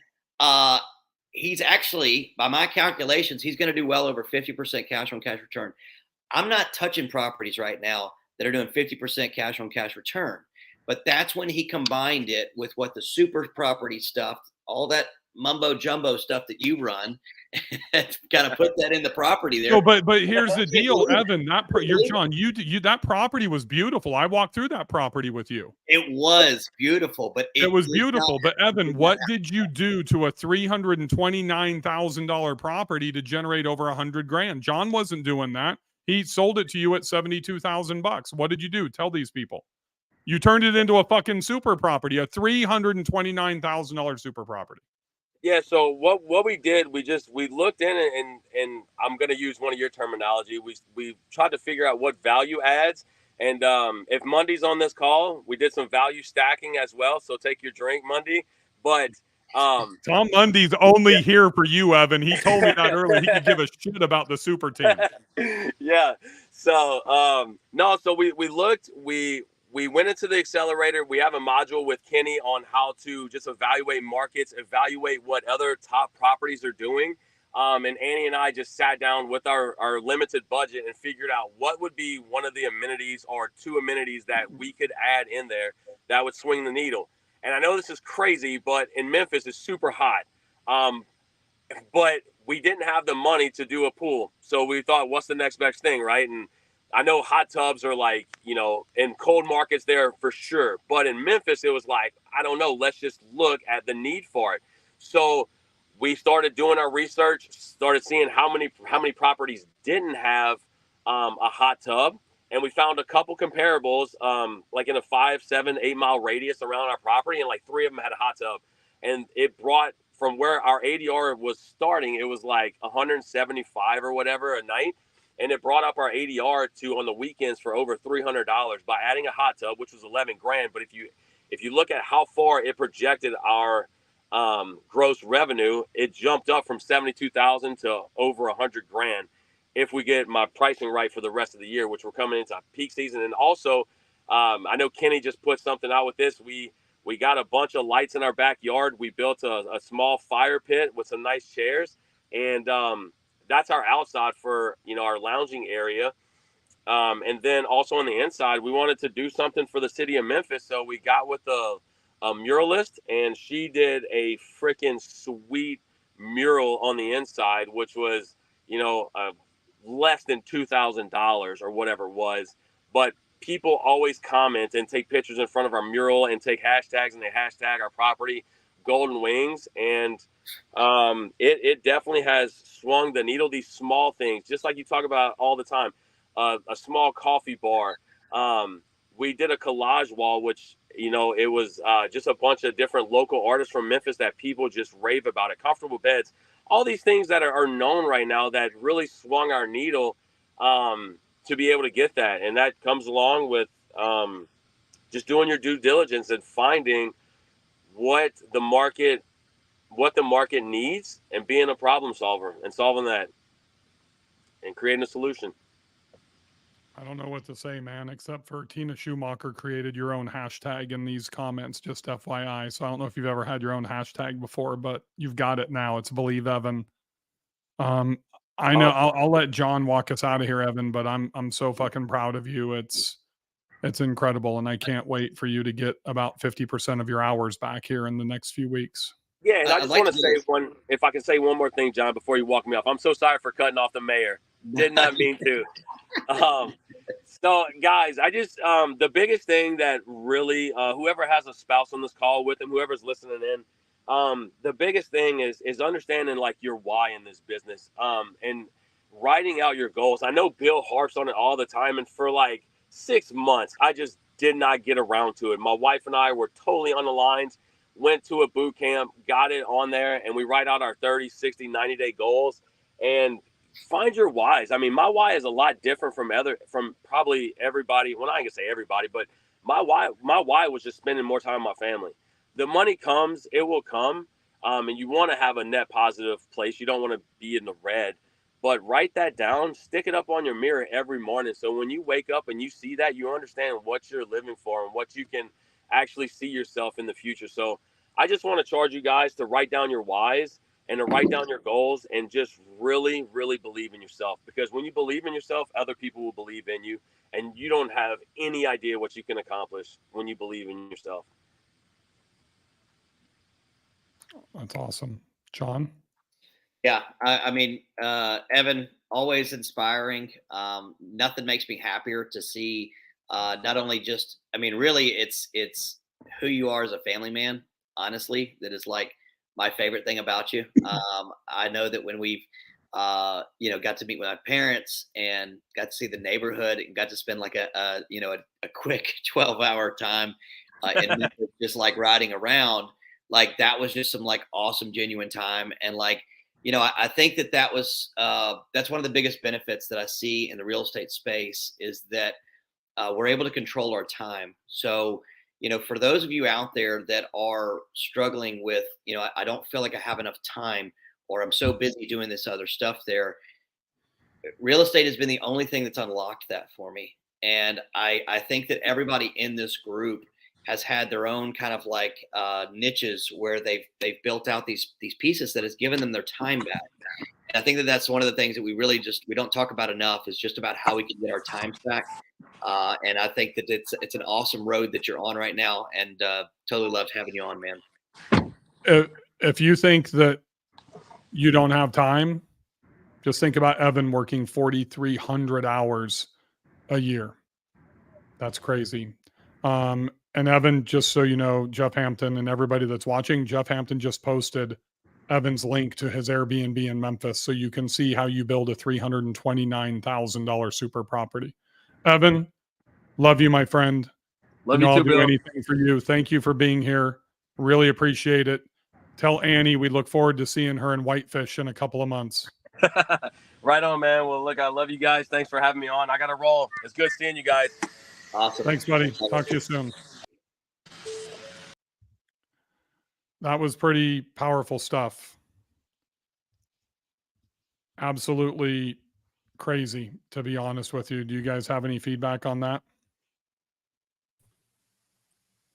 S4: he's actually, by my calculations, he's going to do well over 50% cash on cash return. I'm not touching properties right now that are doing 50% cash on cash return, but that's when he combined it with what the super property stuff, all that mumbo jumbo stuff that you run, kind of put that in the property there.
S5: No, but here's the deal, Evan. You're John. You that property was beautiful. I walked through that property with you.
S4: It was beautiful, but
S5: it was beautiful. But Evan, what did you do to a $329,000 property to generate over $100,000? John wasn't doing that. He sold it to you at $72,000. What did you do? Tell these people. You turned it into a fucking super property, a $329,000 super property.
S7: Yeah, so what we did, we looked in and I'm going to use one of your terminology. We tried to figure out what value adds. And if Mundy's on this call, we did some value stacking as well. So take your drink, Mundy. But
S5: Tom Mundy's only here for you, Evan. He told me that earlier. He could give a shit about the super team.
S7: Yeah. So no, so we looked, we went into the accelerator. We have a module with Kenny on how to just evaluate markets, evaluate what other top properties are doing. And Annie and I just sat down with our limited budget and figured out what would be one of the amenities or two amenities that we could add in there that would swing the needle. And I know this is crazy, but in Memphis it's super hot. But we didn't have the money to do a pool. So we thought, what's the next best thing, right? And I know hot tubs are like, in cold markets there for sure. But in Memphis, it was like, I don't know, let's just look at the need for it. So we started doing our research, started seeing how many properties didn't have a hot tub. And we found a couple comparables, like in a 5, 7, 8 mile radius around our property. And like 3 of them had a hot tub. And it brought from where our ADR was starting, it was like 175 or whatever a night. And it brought up our ADR to on the weekends for over $300 by adding a hot tub, which was $11,000. But if you look at how far it projected our gross revenue, it jumped up from 72,000 to over $100,000 if we get my pricing right for the rest of the year, which we're coming into peak season. And also, I know Kenny just put something out with this. We got a bunch of lights in our backyard. We built a small fire pit with some nice chairs, and that's our outside for our lounging area. And then also on the inside, we wanted to do something for the city of Memphis, so we got with a muralist, and she did a freaking sweet mural on the inside, which was less than $2,000 or whatever it was. But people always comment and take pictures in front of our mural and take hashtags, and they hashtag our property Golden Wings, and it definitely has swung the needle. These small things, just like you talk about all the time, a small coffee bar. We did a collage wall, which it was just a bunch of different local artists from Memphis that people just rave about it. Comfortable beds, all these things that are known right now that really swung our needle to be able to get that. And that comes along with just doing your due diligence and finding what the market needs and being a problem solver and solving that and creating a solution.
S5: I don't know what to say, man, except for Tina Schumacher created your own hashtag in these comments, just FYI. So I don't know if you've ever had your own hashtag before, but you've got it now. It's Believe Evan. I know I'll let John walk us out of here, Evan, but I'm so fucking proud of you. It's incredible. And I can't wait for you to get about 50% of your hours back here in the next few weeks.
S7: Yeah. And I just want to say if I can say one more thing, John, before you walk me off. I'm so sorry for cutting off the mayor. Did not mean to. So guys, I just, the biggest thing that really, whoever has a spouse on this call with them, whoever's listening in, the biggest thing is understanding like your why in this business, and writing out your goals. I know Bill harps on it all the time, and for like 6 months, I just did not get around to it. My wife and I were totally on the lines, went to a boot camp, got it on there, and we write out our 30, 60, 90-day goals and find your whys. I mean, my why is a lot different from probably everybody. Well, I ain't gonna say everybody, but my why was just spending more time with my family. The money comes, it will come. And you want to have a net positive place. You don't want to be in the red. but write that down, stick it up on your mirror every morning. So when you wake up and you see that, you understand what you're living for and what you can actually see yourself in the future. So I just want to charge you guys to write down your whys and to write down your goals and just really, really believe in yourself. Because when you believe in yourself, other people will believe in you. And you don't have any idea what you can accomplish when you believe in yourself.
S5: That's awesome. John?
S4: Yeah, I mean, Evan, always inspiring. Nothing makes me happier to see not only just, I mean, really, it's who you are as a family man. Honestly, that is like my favorite thing about you. I know that when we've got to meet with my parents and got to see the neighborhood and got to spend like a quick 12-hour time in just like riding around, like that was just some like awesome, genuine time. And like, I think that was that's one of the biggest benefits that I see in the real estate space is that we're able to control our time. So, for those of you out there that are struggling with, I don't feel like I have enough time or I'm so busy doing this other stuff there. Real estate has been the only thing that's unlocked that for me. And I think that everybody in this group has had their own kind of like niches where they've built out these pieces that has given them their time back. And I think that that's one of the things that we don't talk about enough is just about how we can get our times back. And I think that it's an awesome road that you're on right now, and totally loved having you on, man.
S5: If you think that you don't have time, just think about Evan working 4,300 hours a year. That's crazy. And Evan, just so you know, Jeff Hampton and everybody that's watching, Jeff Hampton just posted Evan's link to his Airbnb in Memphis, so you can see how you build a $329,000 super property. Evan, love you, my friend.
S7: Love you
S5: I'll
S7: too,
S5: do
S7: Bill.
S5: anything for you. Thank you for being here. Really appreciate it. Tell Annie we look forward to seeing her in Whitefish in a couple of months.
S7: Right on, man. Well, look, I love you guys. Thanks for having me on. I got to roll. It's good seeing you guys.
S4: Awesome.
S5: Thanks, buddy. Talk to you soon. That was pretty powerful stuff. Absolutely crazy, to be honest with you. Do you guys have any feedback on that?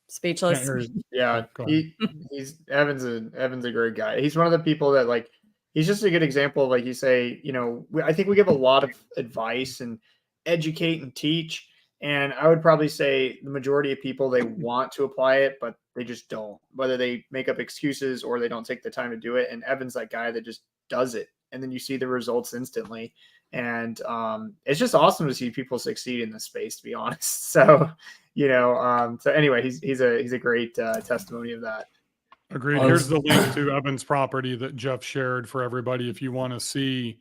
S3: Speechless.
S2: Yeah,
S5: Go ahead.
S2: he's Evan's a great guy. He's one of the people that like he's just a good example of like you say, I think we give a lot of advice and educate and teach. And I would probably say the majority of people, they want to apply it, but they just don't, whether they make up excuses or they don't take the time to do it. And Evan's that guy that just does it. And then you see the results instantly. And it's just awesome to see people succeed in this space, to be honest. So, so anyway, he's a great testimony of that.
S5: Agreed. Here's the link to Evan's property that Jeff shared for everybody if you want to see.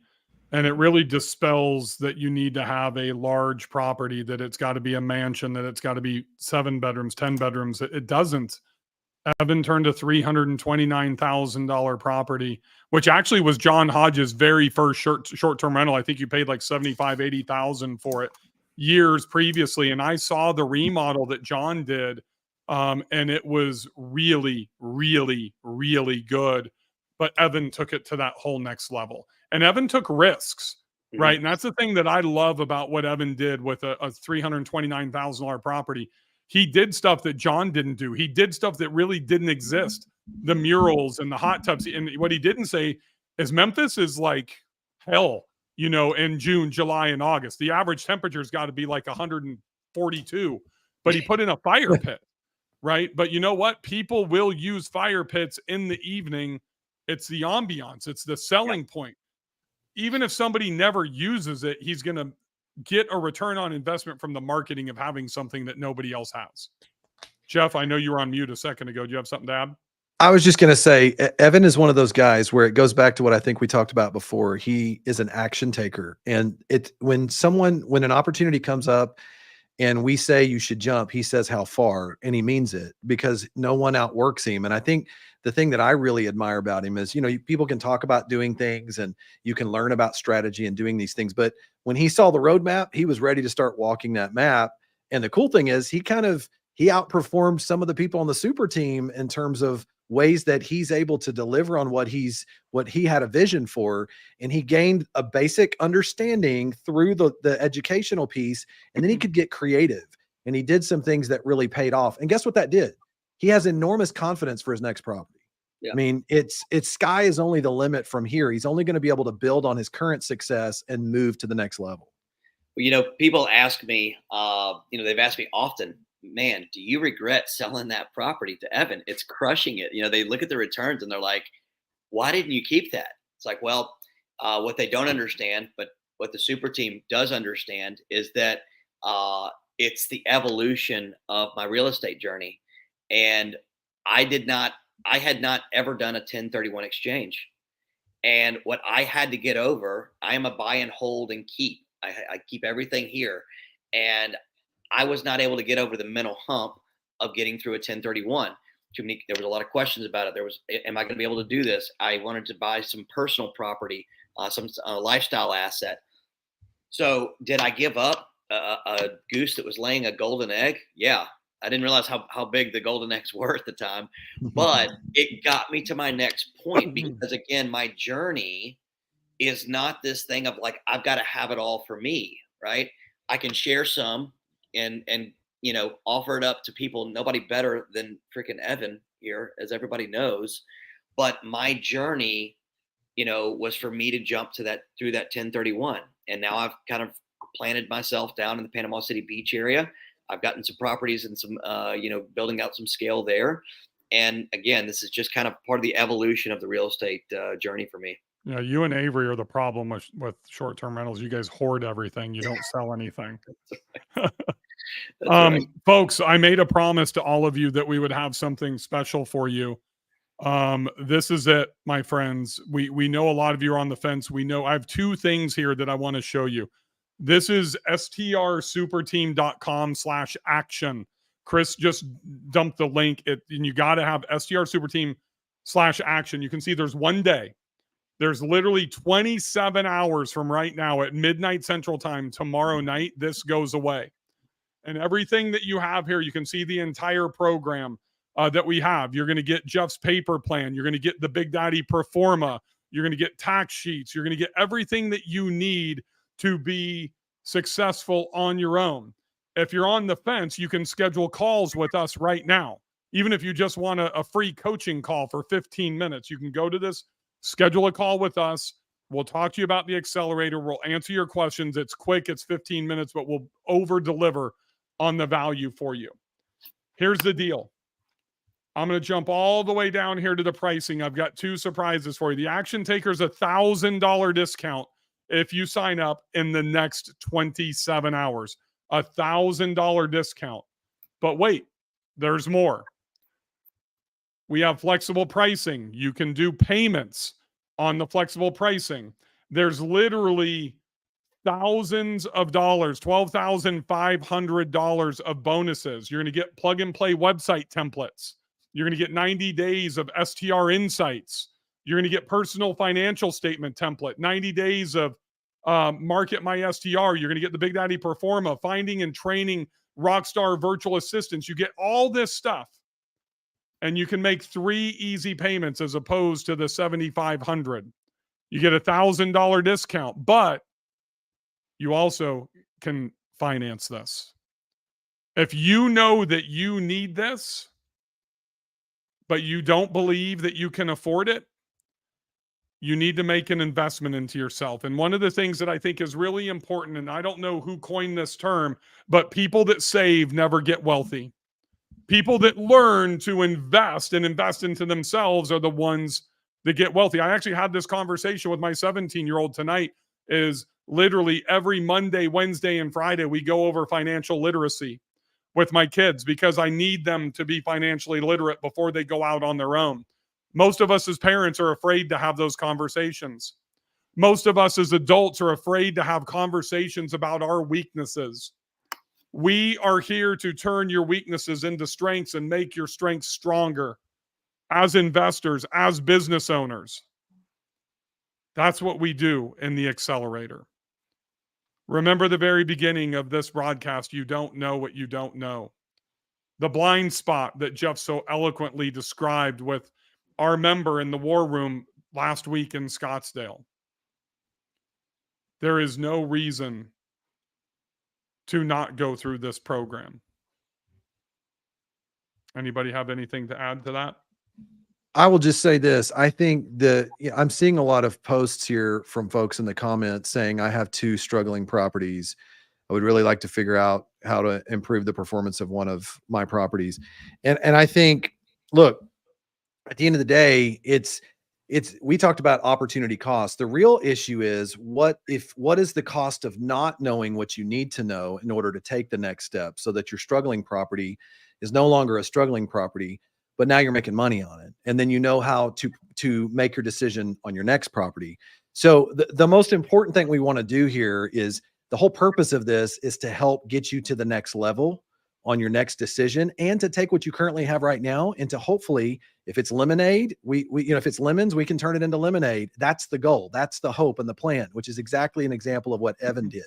S5: And it really dispels that you need to have a large property, that it's got to be a mansion, that it's got to be 7 bedrooms, 10 bedrooms. It doesn't. Evan turned a $329,000 property, which actually was John Hodges' very first short-term rental. I think you paid like $75,000, $80,000 for it years previously. And I saw the remodel that John did. And it was really, really, really good. But Evan took it to that whole next level. And Evan took risks, right? And that's the thing that I love about what Evan did with a $329,000 property. He did stuff that John didn't do. He did stuff that really didn't exist. The murals and the hot tubs. And what he didn't say is Memphis is like hell, in June, July, and August. The average temperature's got to be like 142. But he put in a fire pit, right? But you know what? People will use fire pits in the evening. It's the ambiance. It's the selling point. Even if somebody never uses it, he's going to get a return on investment from the marketing of having something that nobody else has. Jeff, I know you were on mute a second ago. Do you have something to add?
S1: I was just going to say, Evan is one of those guys where it goes back to what I think we talked about before. He is an action taker. And when an opportunity comes up and we say you should jump, he says how far, and he means it because no one outworks him. And I think the thing that I really admire about him is, people can talk about doing things and you can learn about strategy and doing these things. But when he saw the roadmap, he was ready to start walking that map. And the cool thing is he outperformed some of the people on the super team in terms of ways that he's able to deliver on what he had a vision for. And he gained a basic understanding through the educational piece, and then he could get creative. And he did some things that really paid off. And guess what that did? He has enormous confidence for his next property.
S4: Yeah.
S1: I mean, it's sky is only the limit from here. He's only going to be able to build on his current success and move to the next level.
S4: Well, people ask me, they've asked me often, man, do you regret selling that property to Evan? It's crushing it. They look at the returns and they're like, why didn't you keep that? It's like, well, what they don't understand, but what the super team does understand is that it's the evolution of my real estate journey. And I had not ever done a 1031 exchange. And what I had to get over, I am a buy and hold and keep. I keep everything here. And I was not able to get over the mental hump of getting through a 1031. There was a lot of questions about it. Am I going to be able to do this? I wanted to buy some personal property, some lifestyle asset. So did I give up a goose that was laying a golden egg? Yeah. I didn't realize how big the golden eggs were at the time, but it got me to my next point, because again, my journey is not this thing of like, I've got to have it all for me, right? I can share some and offer it up to people. Nobody better than freaking Evan here, as everybody knows. But my journey, was for me to jump through that 1031. And now I've kind of planted myself down in the Panama City Beach area. I've gotten some properties and some, building out some scale there. And again, this is just kind of part of the evolution of the real estate journey for me.
S5: Yeah, you and Avery are the problem with short-term rentals. You guys hoard everything. You don't sell anything.
S4: Right.
S5: Folks, I made a promise to all of you that we would have something special for you. This is it, my friends. We know a lot of you are on the fence. We know I have two things here that I want to show you. This is strsuperteam.com/action. Chris just dumped the link, and you got to have strsuperteam/action. You can see there's one day. There's literally 27 hours from right now at midnight Central Time tomorrow night. This goes away. And everything that you have here, you can see the entire program that we have. You're going to get Jeff's paper plan. You're going to get the Big Daddy Performa. You're going to get tax sheets. You're going to get everything that you need to be successful on your own. If you're on the fence, you can schedule calls with us right now. Even if you just want a free coaching call for 15 minutes, you can go to this, schedule a call with us. We'll talk to you about the accelerator. We'll answer your questions. It's quick. It's 15 minutes, but we'll over deliver on the value for you. Here's the deal. I'm going to jump all the way down here to the pricing. I've got two surprises for you. The Action Taker's $1,000 discount if you sign up in the next 27 hours. $1,000 discount. But wait, there's more. We have flexible pricing. You can do payments on the flexible pricing. There's literally thousands of dollars, $12,500 of bonuses. You're going to get plug and play website templates. You're going to get 90 days of STR insights. You're going to get personal financial statement template, 90 days of Market My STR. You're going to get the Big Daddy Performa, finding and training rockstar virtual assistants. You get all this stuff, and you can make 3 easy payments as opposed to the $7,500. You get $1,000 discount, but you also can finance this. If you know that you need this, but you don't believe that you can afford it, you need to make an investment into yourself. And one of the things that I think is really important, and I don't know who coined this term, but people that save never get wealthy. People that learn to invest and invest into themselves are the ones that get wealthy. I actually had this conversation with my 17-year-old tonight. Is literally every Monday, Wednesday, and Friday, we go over financial literacy with my kids because I need them to be financially literate before they go out on their own. Most of us as parents are afraid to have those conversations. Most of us as adults are afraid to have conversations about our weaknesses. We are here to turn your weaknesses into strengths and make your strengths stronger as investors, as business owners. That's what we do in the accelerator. Remember the very beginning of this broadcast, you don't know what you don't know. The blind spot that Jeff so eloquently described with our member in the war room last week in Scottsdale. There is no reason to not go through this program. Anybody have anything to add to that?
S1: I will just say this. I think I'm seeing a lot of posts here from folks in the comments saying, I have 2 struggling properties. I would really like to figure out how to improve the performance of one of my properties. And I think, look, at the end of the day, we talked about opportunity cost. The real issue is what is the cost of not knowing what you need to know in order to take the next step, so that your struggling property is no longer a struggling property, but now you're making money on it. And then you know how to make your decision on your next property. So the most important thing we want to do here is, the whole purpose of this is to help get you to the next level on your next decision, and to take what you currently have right now and to hopefully, if it's lemonade, if it's lemons, we can turn it into lemonade. That's the goal. That's the hope and the plan, which is exactly an example of what Evan did.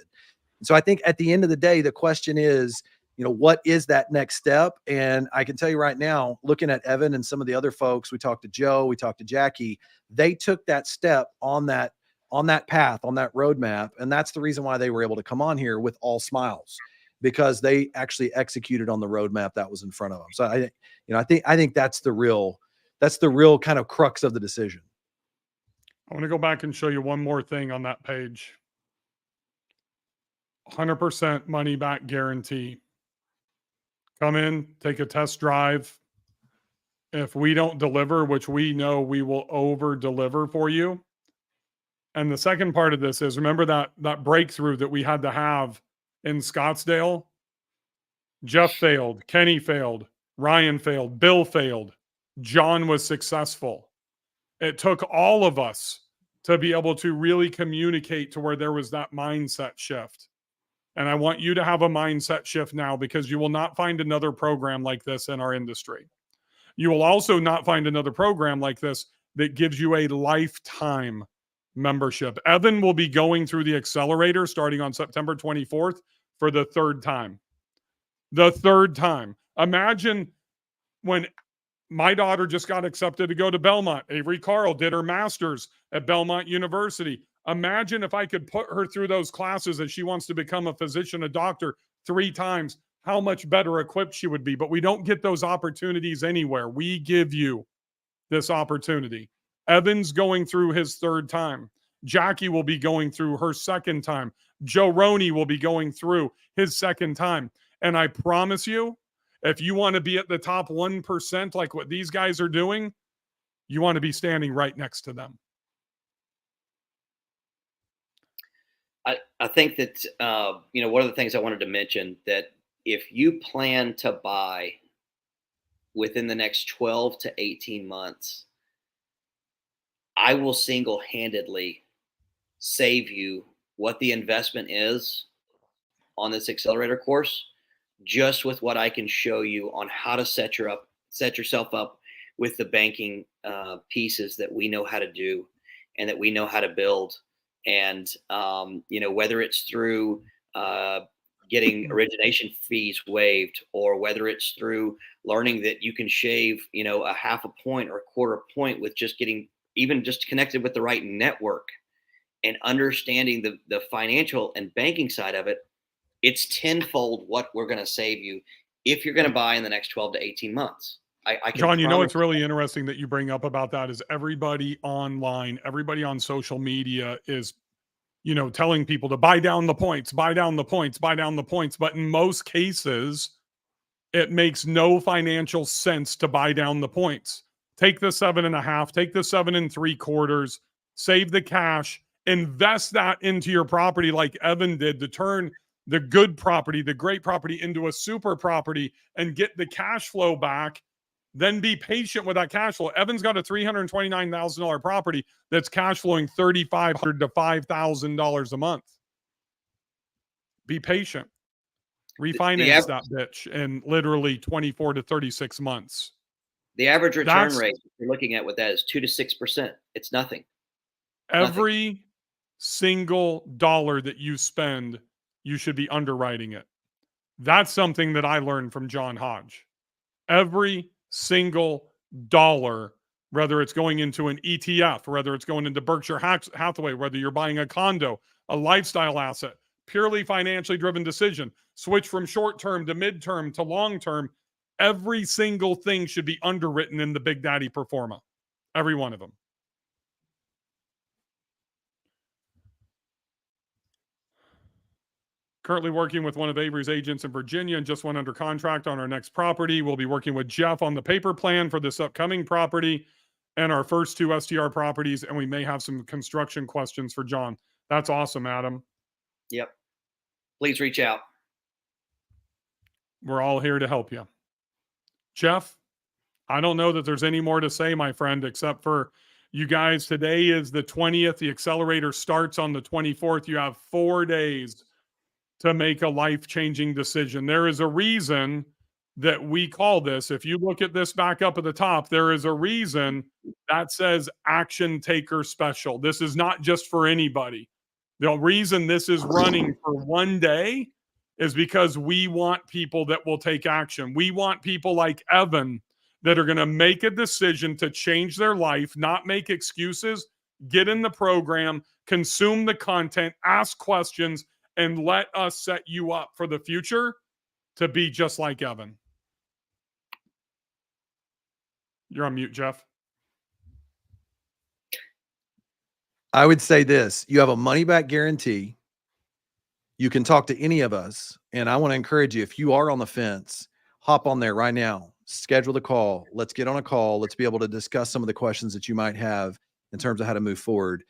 S1: And so I think at the end of the day, the question is, what is that next step? And I can tell you right now, looking at Evan and some of the other folks, we talked to Joe, we talked to Jackie, they took that step on that path, on that roadmap. And that's the reason why they were able to come on here with all smiles, because they actually executed on the roadmap that was in front of them. So I think that's the real kind of crux of the decision.
S5: I want to go back and show you one more thing on that page. 100% money back guarantee. Come in, take a test drive. If we don't deliver, which we know we will over deliver for you. And the second part of this is, remember that breakthrough that we had to have in Scottsdale? Jeff failed, Kenny failed, Ryan failed, Bill failed, John was successful. It took all of us to be able to really communicate to where there was that mindset shift. And I want you to have a mindset shift now, because you will not find another program like this in our industry. You will also not find another program like this that gives you a lifetime membership. Evan will be going through the accelerator starting on September 24th for the 3rd time. The 3rd time. Imagine when my daughter just got accepted to go to Belmont. Avery Carl did her master's at Belmont University. Imagine if I could put her through those classes as she wants to become a physician, a doctor 3 times, how much better equipped she would be. But we don't get those opportunities anywhere. We give you this opportunity. Evan's going through his 3rd time. Jackie will be going through her 2nd time. Joe Roney will be going through his 2nd time. And I promise you, if you want to be at the top 1%, like what these guys are doing, you want to be standing right next to them.
S4: I think that, one of the things I wanted to mention, that if you plan to buy within the next 12 to 18 months, I will single-handedly save you what the investment is on this accelerator course, just with what I can show you on how to set yourself up with the banking pieces that we know how to do and that we know how to build. And, whether it's through getting origination fees waived, or whether it's through learning that you can shave, a half a point or a quarter point with just getting even just connected with the right network and understanding the financial and banking side of it, it's tenfold what we're going to save you if you're going to buy in the next 12 to 18 months.
S5: John, it's really interesting that you bring up about that is everybody online, everybody on social media is, telling people to buy down the points, buy down the points, buy down the points. But in most cases, it makes no financial sense to buy down the points. Take the 7.5, take the 7 3/4, save the cash, invest that into your property like Evan did to turn the good property, the great property into a super property and get the cash flow back. Then be patient with that cash flow. Evan's got a $329,000 property that's cash flowing $3,500 to $5,000 a month. Be patient. Refinance that bitch in literally 24 to 36 months.
S4: The average return rate you're looking at with that is 2 to 6%. It's nothing.
S5: Every single dollar that you spend, you should be underwriting it. That's something that I learned from John Hodge. Every single dollar whether it's going into an ETF, whether it's going into Berkshire Hathaway, whether you're buying a condo, a lifestyle asset, purely financially driven decision, switch from short-term to mid-term to long-term, every single thing should be underwritten in the Big Daddy Performa. Every one of them. Currently working with one of Avery's agents in Virginia and just went under contract on our next property. We'll be working with Jeff on the paper plan for this upcoming property and our first 2 STR properties, and we may have some construction questions for John. That's awesome, Adam.
S4: Yep. Please reach out.
S5: We're all here to help you. Jeff, I don't know that there's any more to say, my friend, except for you guys, today is the 20th. The accelerator starts on the 24th. You have 4 days to make a life-changing decision. There is a reason that we call this, if you look at this back up at the top, there is a reason that says action taker special. This is not just for anybody. The reason this is running for 1 day is because we want people that will take action. We want people like Evan that are going to make a decision to change their life, not make excuses, get in the program, consume the content, ask questions, and let us set you up for the future to be just like Evan. You're on mute, Jeff.
S1: I would say this: you have a money back guarantee. You can talk to any of us. And I want to encourage you, if you are on the fence, hop on there right now, schedule the call. Let's get on a call. Let's be able to discuss some of the questions that you might have in terms of how to move forward.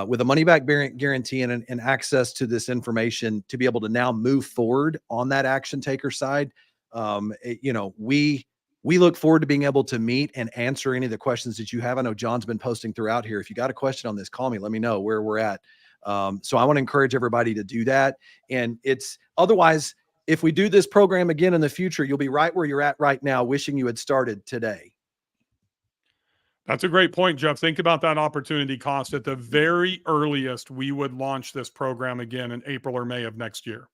S1: With a money back guarantee and access to this information to be able to now move forward on that action taker side. We look forward to being able to meet and answer any of the questions that you have. I know John's been posting throughout here. If you got a question on this, call me, let me know where we're at. So I want to encourage everybody to do that. And it's otherwise, if we do this program again in the future, you'll be right where you're at right now, wishing you had started today.
S5: That's a great point, Jeff. Think about that opportunity cost. At the very earliest, we would launch this program again in April or May of next year.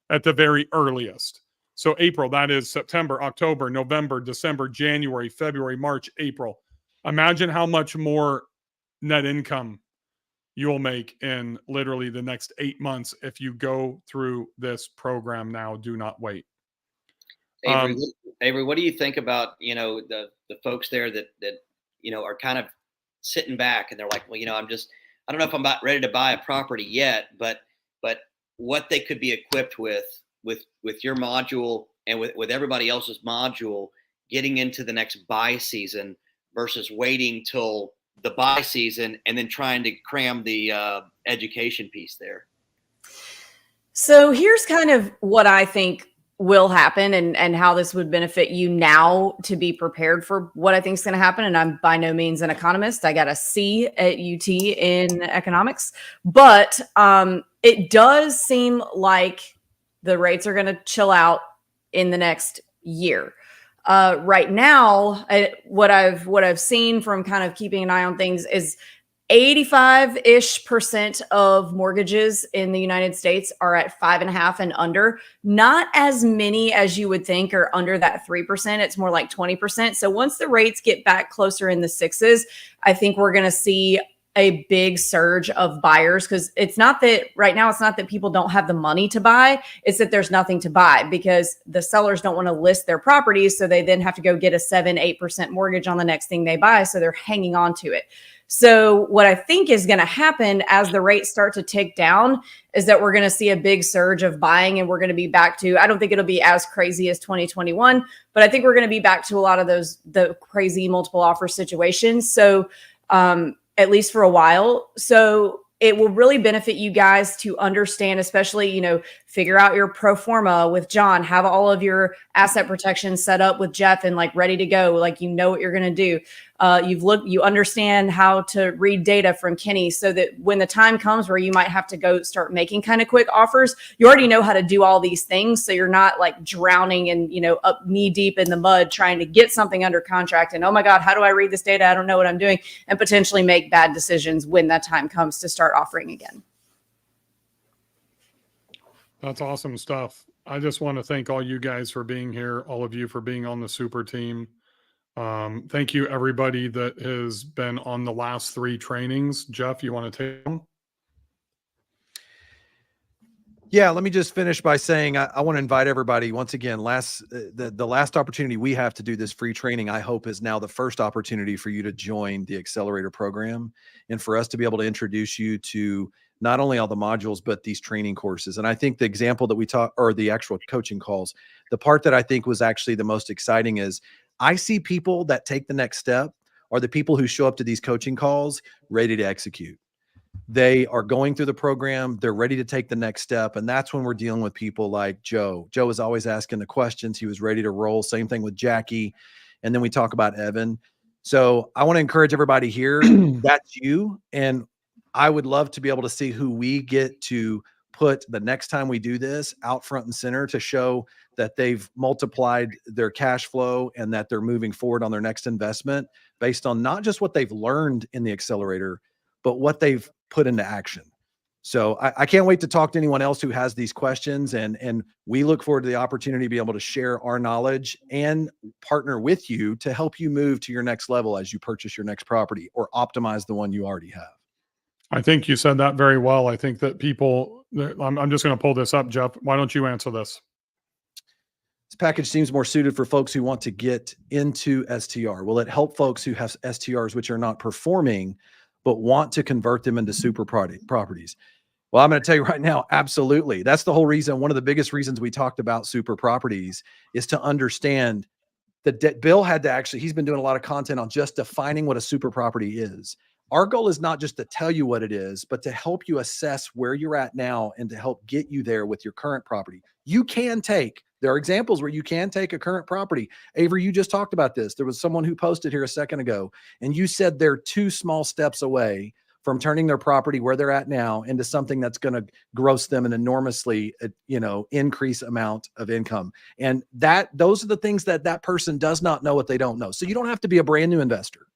S5: At the very earliest. So April, that is September, October, November, December, January, February, March, April. Imagine how much more net income you'll make in literally the next 8 months if you go through this program now. Do not wait.
S4: Avery, what do you think about, the folks there that are kind of sitting back and they're like, well, I don't know if I'm about ready to buy a property yet, but what they could be equipped with your module and with everybody else's module getting into the next buy season versus waiting till the buy season and then trying to cram the education piece there.
S3: So here's kind of what I think will happen and how this would benefit you now to be prepared for what I think is going to happen. And I'm by no means an economist. I got a C at UT in economics, but it does seem like the rates are going to chill out in the next year. Right now, what I've seen from kind of keeping an eye on things is 85% of mortgages in the United States are at 5.5 and under. Not as many as you would think are under that 3%. It's more like 20%. So once the rates get back closer in the 6s, I think we're going to see a big surge of buyers, because it's not that right now, it's not that people don't have the money to buy. It's that there's nothing to buy because the sellers don't want to list their properties. So they then have to go get a 7-8% mortgage on the next thing they buy. So they're hanging on to it. So what I think is going to happen as the rates start to tick down is that we're going to see a big surge of buying, and we're going to be back to, I don't think it'll be as crazy as 2021, but I think we're going to be back to a lot of the crazy multiple offer situations. So, at least for a while. So it will really benefit you guys to understand, especially, figure out your pro forma with John, have all of your asset protection set up with Jeff and like ready to go. Like, what you're going to do. You understand how to read data from Kenny so that when the time comes where you might have to go start making kind of quick offers, you already know how to do all these things. So you're not like drowning and, up knee deep in the mud trying to get something under contract. And, oh my God, how do I read this data? I don't know what I'm doing, and potentially make bad decisions when that time comes to start offering again.
S5: That's awesome stuff. I just want to thank all you guys for being here, all of you for being on the super team. Thank you, everybody that has been on the last 3 trainings. Jeff, you want to take them?
S1: Yeah, let me just finish by saying I want to invite everybody once again. The last opportunity we have to do this free training, I hope, is now the first opportunity for you to join the accelerator program and for us to be able to introduce you to not only all the modules but these training courses. And I think the example that we taught, or the actual coaching calls, the part that I think was actually the most exciting is I see people that take the next step are the people who show up to these coaching calls ready to execute. They are going through the program. They're ready to take the next step. And that's when we're dealing with people like Joe. Joe is always asking the questions. He was ready to roll. Same thing with Jackie. And then we talk about Evan. So I want to encourage everybody here. That's you. And I would love to be able to see who we get to put the next time we do this out front and center to show that they've multiplied their cash flow and that they're moving forward on their next investment based on not just what they've learned in the accelerator, but what they've put into action. So I can't wait to talk to anyone else who has these questions. And we look forward to the opportunity to be able to share our knowledge and partner with you to help you move to your next level as you purchase your next property or optimize the one you already have.
S5: I think you said that very well. I think that people, I'm just going to pull this up, Jeff. Why don't you answer this?
S1: This package seems more suited for folks who want to get into STR. Will it help folks who have STRs which are not performing but want to convert them into super properties? Well, I'm going to tell you right now, absolutely. That's the whole reason. One of the biggest reasons we talked about super properties is to understand that Bill had to actually, he's been doing a lot of content on just defining what a super property is. Our goal is not just to tell you what it is, but to help you assess where you're at now and to help get you there with your current property. There are examples where you can take a current property. Avery, you just talked about this. There was someone who posted here a second ago, and you said they're 2 small steps away from turning their property where they're at now into something that's going to gross them an enormously, increase amount of income. And those are the things that person does not know what they don't know. So you don't have to be a brand new investor.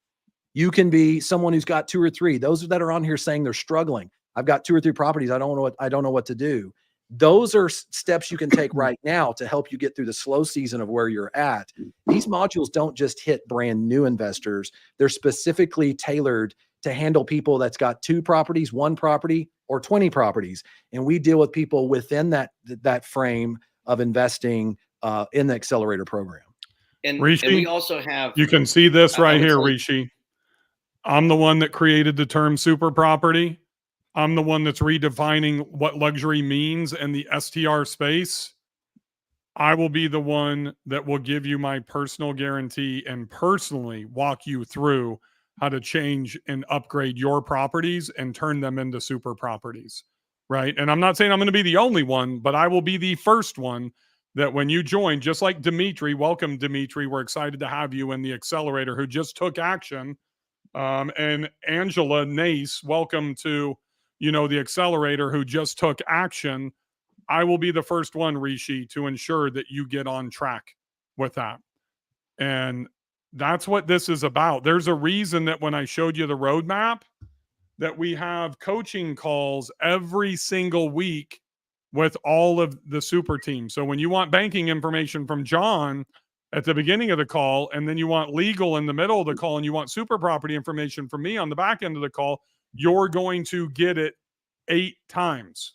S1: You can be someone who's got 2 or 3. Those that are on here saying they're struggling. I've got 2 or 3 properties. I don't know what to do. Those are steps you can take right now to help you get through the slow season of where you're at. These modules don't just hit brand new investors. They're specifically tailored to handle people that's got 2 properties, 1 property, or 20 properties. And we deal with people within that frame of investing in the accelerator program.
S4: And
S5: Rishi,
S4: we also have,
S5: you can see this right here,
S4: say,
S5: Rishi. I'm the one that created the term super property. I'm the one that's redefining what luxury means in the STR space. I will be the one that will give you my personal guarantee and personally walk you through how to change and upgrade your properties and turn them into super properties, right? And I'm not saying I'm going to be the only one, but I will be the first one that when you join, just like Dimitri, welcome Dimitri, we're excited to have you in the accelerator who just took action. And Angela Nace, welcome to the accelerator who just took action. I will be the first one, Rishi, to ensure that you get on track with that. And that's what this is about. There's a reason that when I showed you the roadmap, that we have coaching calls every single week with all of the super team. So when you want banking information from John at the beginning of the call, and then you want legal in the middle of the call, and you want super property information from me on the back end of the call, you're going to get it 8 times,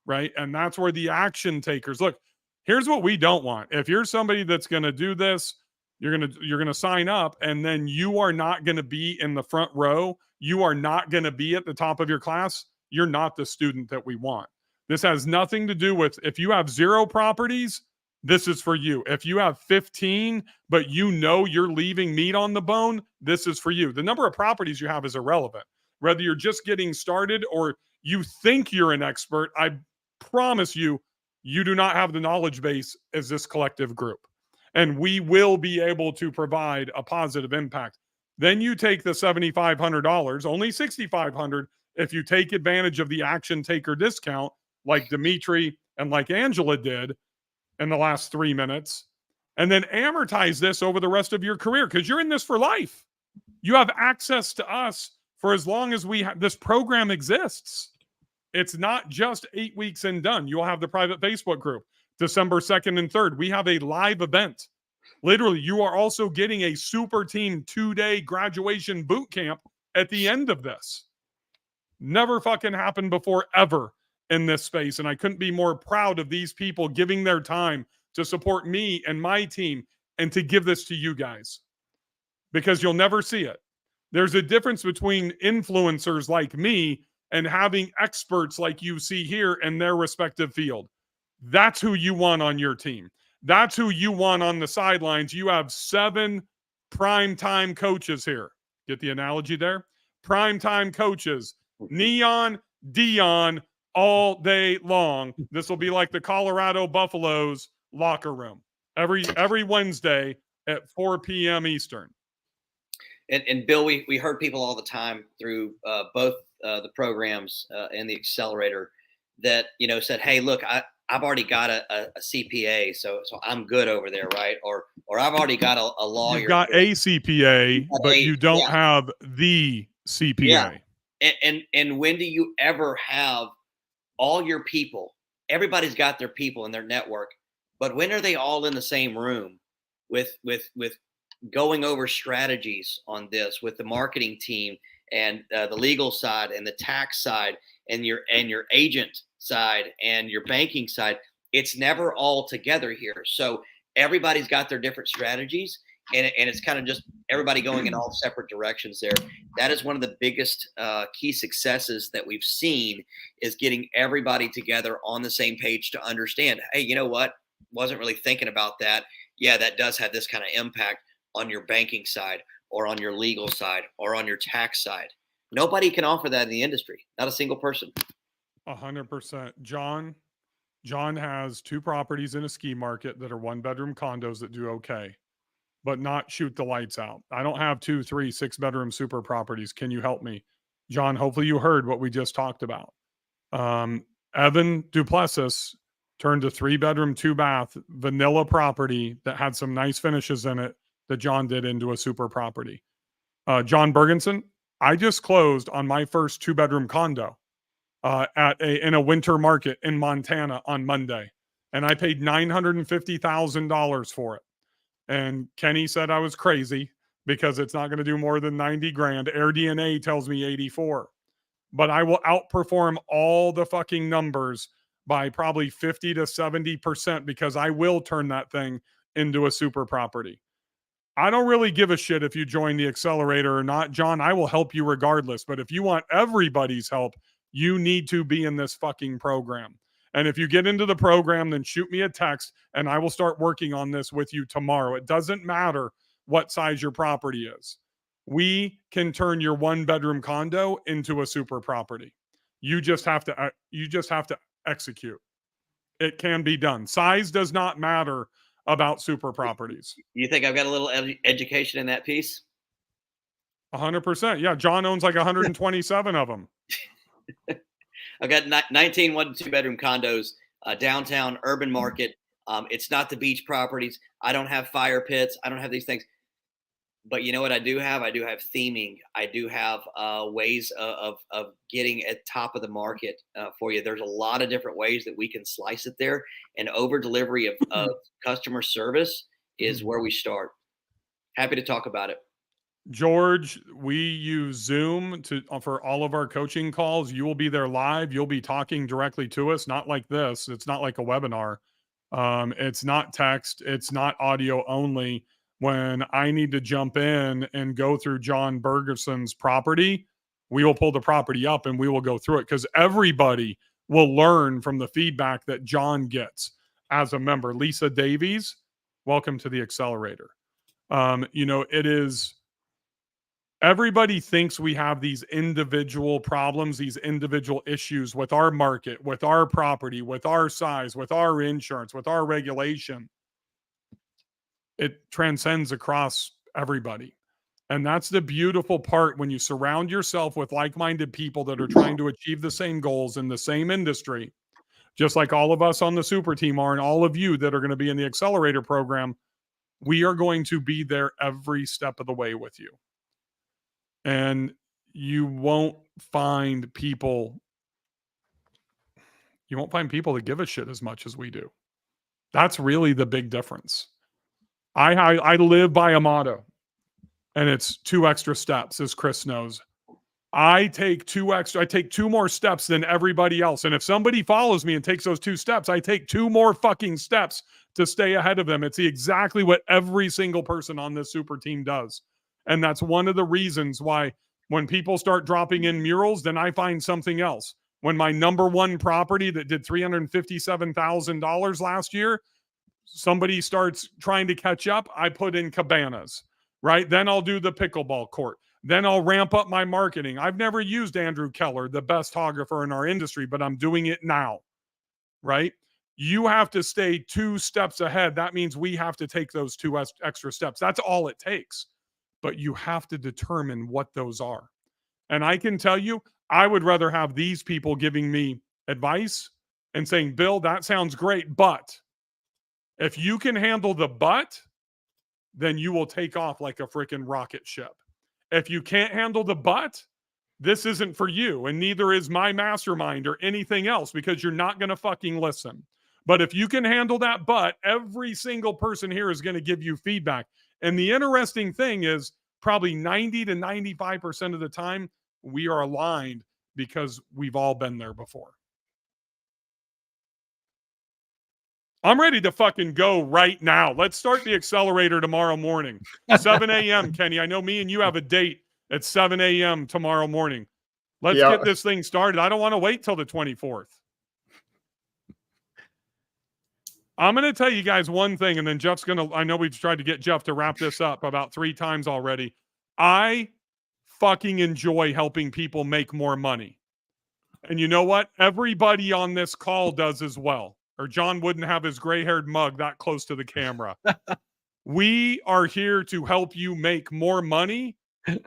S5: right? And that's where the action takers look. Here's what we don't want. If you're somebody that's going to do this, you're going to sign up, and then you are not going to be in the front row. You are not going to be at the top of your class. You're not the student that we want. This has nothing to do with, if you have 0 properties, this is for you. If you have 15, but you're leaving meat on the bone, this is for you. The number of properties you have is irrelevant. Whether you're just getting started or you think you're an expert, I promise you, you do not have the knowledge base as this collective group. And we will be able to provide a positive impact. Then you take the $7,500, only $6,500 if you take advantage of the action taker discount like Dimitri and like Angela did in the last 3 minutes, and then amortize this over the rest of your career because you're in this for life. You have access to us for as long as this program exists. It's not just 8 weeks and done. You'll have the private Facebook group December 2nd and 3rd. We have a live event Literally, you are also getting a super team 2-day graduation boot camp at the end of this. Never fucking happened before ever in this space. And I couldn't be more proud of these people giving their time to support me and my team and to give this to you guys, because you'll never see it. There's a difference between influencers like me and having experts like you see here in their respective field. That's who you want on your team. That's who you want on the sidelines. You have 7 primetime coaches here. Get the analogy there? Primetime coaches. Neon, Dion, all day long. This will be like the Colorado Buffaloes locker room every Wednesday at 4 p.m. Eastern.
S4: And Bill, we heard people all the time through both the programs and the accelerator that, you know, said, hey, look, I've already got a CPA, so I'm good over there, right? Or I've already got a lawyer.
S5: You've got a CPA, but you don't have the CPA.
S4: Yeah. And when do you ever have all your people? Everybody's got their people in their network, but when are they all in the same room with going over strategies on this with the marketing team and the legal side and the tax side and your agent side and your banking side? It's never all together here. So everybody's got their different strategies, and it's kind of just everybody going in all separate directions there. That is one of the biggest key successes that we've seen, is getting everybody together on the same page to understand, hey, you know what? Wasn't really thinking about that. Yeah, that does have this kind of impact on your banking side or on your legal side or on your tax side. Nobody can offer that in the industry. Not a single person.
S5: 100%. John has 2 properties in a ski market that are 1-bedroom condos that do okay, but not shoot the lights out. I don't have 2, 3, 6-bedroom super properties. Can you help me? John, hopefully you heard what we just talked about. Evan Duplessis turned a 3-bedroom, 2-bath vanilla property that had some nice finishes in it that John did into a super property. John Bergenson, I just closed on my first 2-bedroom condo in a winter market in Montana on Monday, and I paid $950,000 for it. And Kenny said I was crazy because it's not going to do more than 90 grand. AirDNA tells me 84, but I will outperform all the fucking numbers by probably 50 to 70% because I will turn that thing into a super property. I don't really give a shit if you join the accelerator or not, John. I will help you regardless. But if you want everybody's help, you need to be in this fucking program. And if you get into the program, then shoot me a text and I will start working on this with you tomorrow. It doesn't matter what size your property is. We can turn your 1-bedroom condo into a super property. You just have to execute. It can be done. Size does not matter about super properties.
S4: You think I've got a little education in that piece?
S5: 100%. Yeah, John owns like 127 of them.
S4: I've got 19 1- to 2-bedroom condos, downtown urban market. It's not the beach properties. I don't have fire pits. I don't have these things. But you know what I do have? I do have theming. I do have ways of getting at top of the market for you. There's a lot of different ways that we can slice it there. And over delivery of customer service is where we start. Happy to talk about it.
S5: George, we use Zoom for all of our coaching calls. You will be there live. You'll be talking directly to us, not like this. It's not like a webinar. It's not text. It's not audio only. When I need to jump in and go through John Bergerson's property, we will pull the property up and we will go through it because everybody will learn from the feedback that John gets as a member. Lisa Davies, welcome to the accelerator. It is, everybody thinks we have these individual problems, these individual issues with our market, with our property, with our size, with our insurance, with our regulation. It transcends across everybody. And that's the beautiful part when you surround yourself with like-minded people that are trying to achieve the same goals in the same industry, just like all of us on the super team are, and all of you that are going to be in the accelerator program. We are going to be there every step of the way with you. And you won't find people that give a shit as much as we do. That's really the big difference. I live by a motto, and it's 2 extra steps, as Chris knows. I take 2 more steps than everybody else. And if somebody follows me and takes those 2 steps, I take 2 more fucking steps to stay ahead of them. It's exactly what every single person on this super team does. And that's one of the reasons why when people start dropping in murals, then I find something else. When my number one property that did $357,000 last year, somebody starts trying to catch up, I put in cabanas, right? Then I'll do the pickleball court. Then I'll ramp up my marketing. I've never used Andrew Keller, the best photographer in our industry, but I'm doing it now, right? You have to stay 2 steps ahead. That means we have to take those 2 extra steps. That's all it takes. But you have to determine what those are. And I can tell you, I would rather have these people giving me advice and saying, Bill, that sounds great, but if you can handle the but, then you will take off like a freaking rocket ship. If you can't handle the but, this isn't for you, and neither is my mastermind or anything else, because you're not going to fucking listen. But if you can handle that but, every single person here is going to give you feedback. And the interesting thing is probably 90 to 95% of the time, we are aligned because we've all been there before. I'm ready to fucking go right now. Let's start the accelerator tomorrow morning. 7 a.m., Kenny. I know me and you have a date at 7 a.m. tomorrow morning. Let's get this thing started. I don't want to wait till the 24th. I'm going to tell you guys one thing, and then Jeff's going to, I know we've tried to get Jeff to wrap this up about 3 times already. I fucking enjoy helping people make more money. And you know what? Everybody on this call does as well. Or John wouldn't have his gray-haired mug that close to the camera. We are here to help you make more money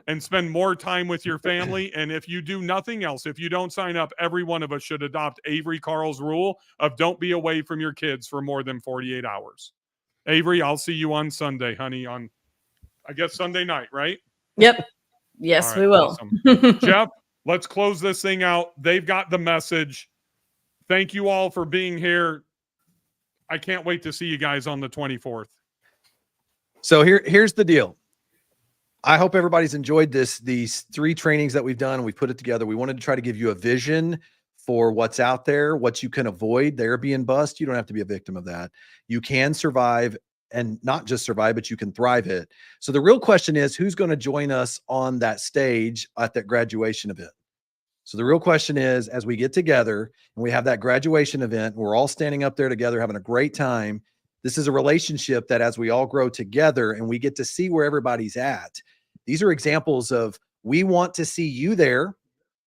S5: and spend more time with your family. And if you do nothing else, if you don't sign up, every one of us should adopt Avery Carl's rule of don't be away from your kids for more than 48 hours. Avery, I'll see you on Sunday, honey, on, I guess, Sunday night, right?
S3: Yep. Yes,
S5: right,
S3: we will.
S5: Awesome. Jeff, let's close this thing out. They've got the message. Thank you all for being here. I can't wait to see you guys on the 24th.
S1: So here's the deal. I hope everybody's enjoyed these 3 trainings that we've done. We put it together. We wanted to try to give you a vision for what's out there, what you can avoid there being bust. You don't have to be a victim of that. You can survive, and not just survive, but you can thrive it. So the real question is, who's going to join us on that stage at that graduation event? So the real question is, as we get together and we have that graduation event, we're all standing up there together, having a great time. This is a relationship that as we all grow together and we get to see where everybody's at, these are examples of, we want to see you there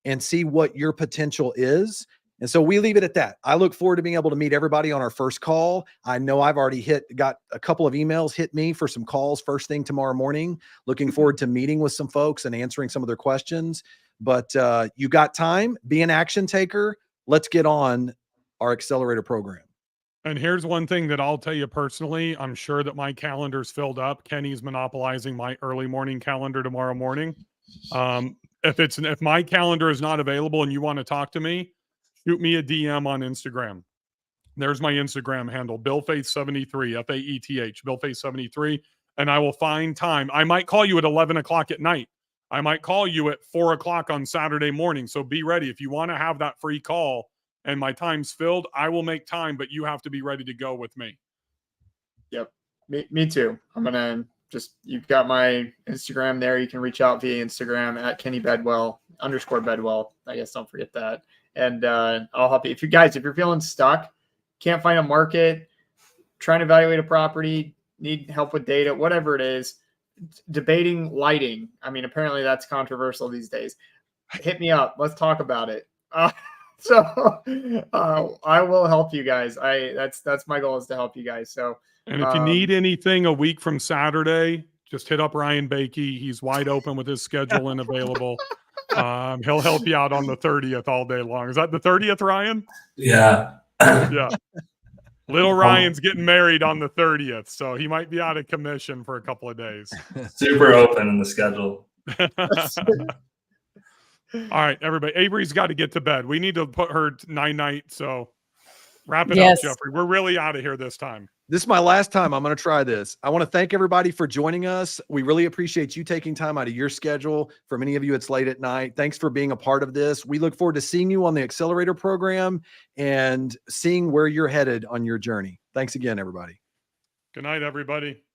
S1: and see what your potential is. And so we leave it at that. I look forward to being able to meet everybody on our first call. I know I've already got a couple of emails hit me for some calls first thing tomorrow morning. Looking forward to meeting with some folks and answering some of their questions. But you got time, be an action taker. Let's get on our accelerator program.
S5: And here's one thing that I'll tell you personally. I'm sure that my calendar's filled up. Kenny's monopolizing my early morning calendar tomorrow morning. If my calendar is not available and you want to talk to me, shoot me a DM on Instagram. There's my Instagram handle, BillFaith73, FAETH, BillFaith73, and I will find time. I might call you at 11 o'clock at night. I might call you at 4 o'clock on Saturday morning. So be ready. If you want to have that free call and my time's filled, I will make time, but you have to be ready to go with me.
S2: Yep. Me too. I'm going to you've got my Instagram there. You can reach out via Instagram at @KennyBedwell_Bedwell. I guess don't forget that. And I'll help you. If you're feeling stuck, can't find a market, trying to evaluate a property, need help with data, whatever it is, debating lighting. I mean, apparently that's controversial these days. Hit me up. Let's talk about it. So I will help you guys. That's my goal, is to help you guys. So,
S5: and if you need anything a week from Saturday, just hit up Ryan Bakey. He's wide open with his schedule and available. He'll help you out on the 30th all day long. Is that the 30th, Ryan?
S6: Yeah.
S5: Yeah. Little Ryan's getting married on the 30th, so he might be out of commission for a couple of days.
S6: Super open in the schedule.
S5: All right, everybody. Avery's got to get to bed. We need to put her night-night, so wrap it up, Jeffrey. We're really out of here this time.
S1: This is my last time I'm going to try this. I want to thank everybody for joining us. We really appreciate you taking time out of your schedule. For many of you, it's late at night. Thanks for being a part of this. We look forward to seeing you on the accelerator program and seeing where you're headed on your journey. Thanks again, everybody.
S5: Good night, everybody.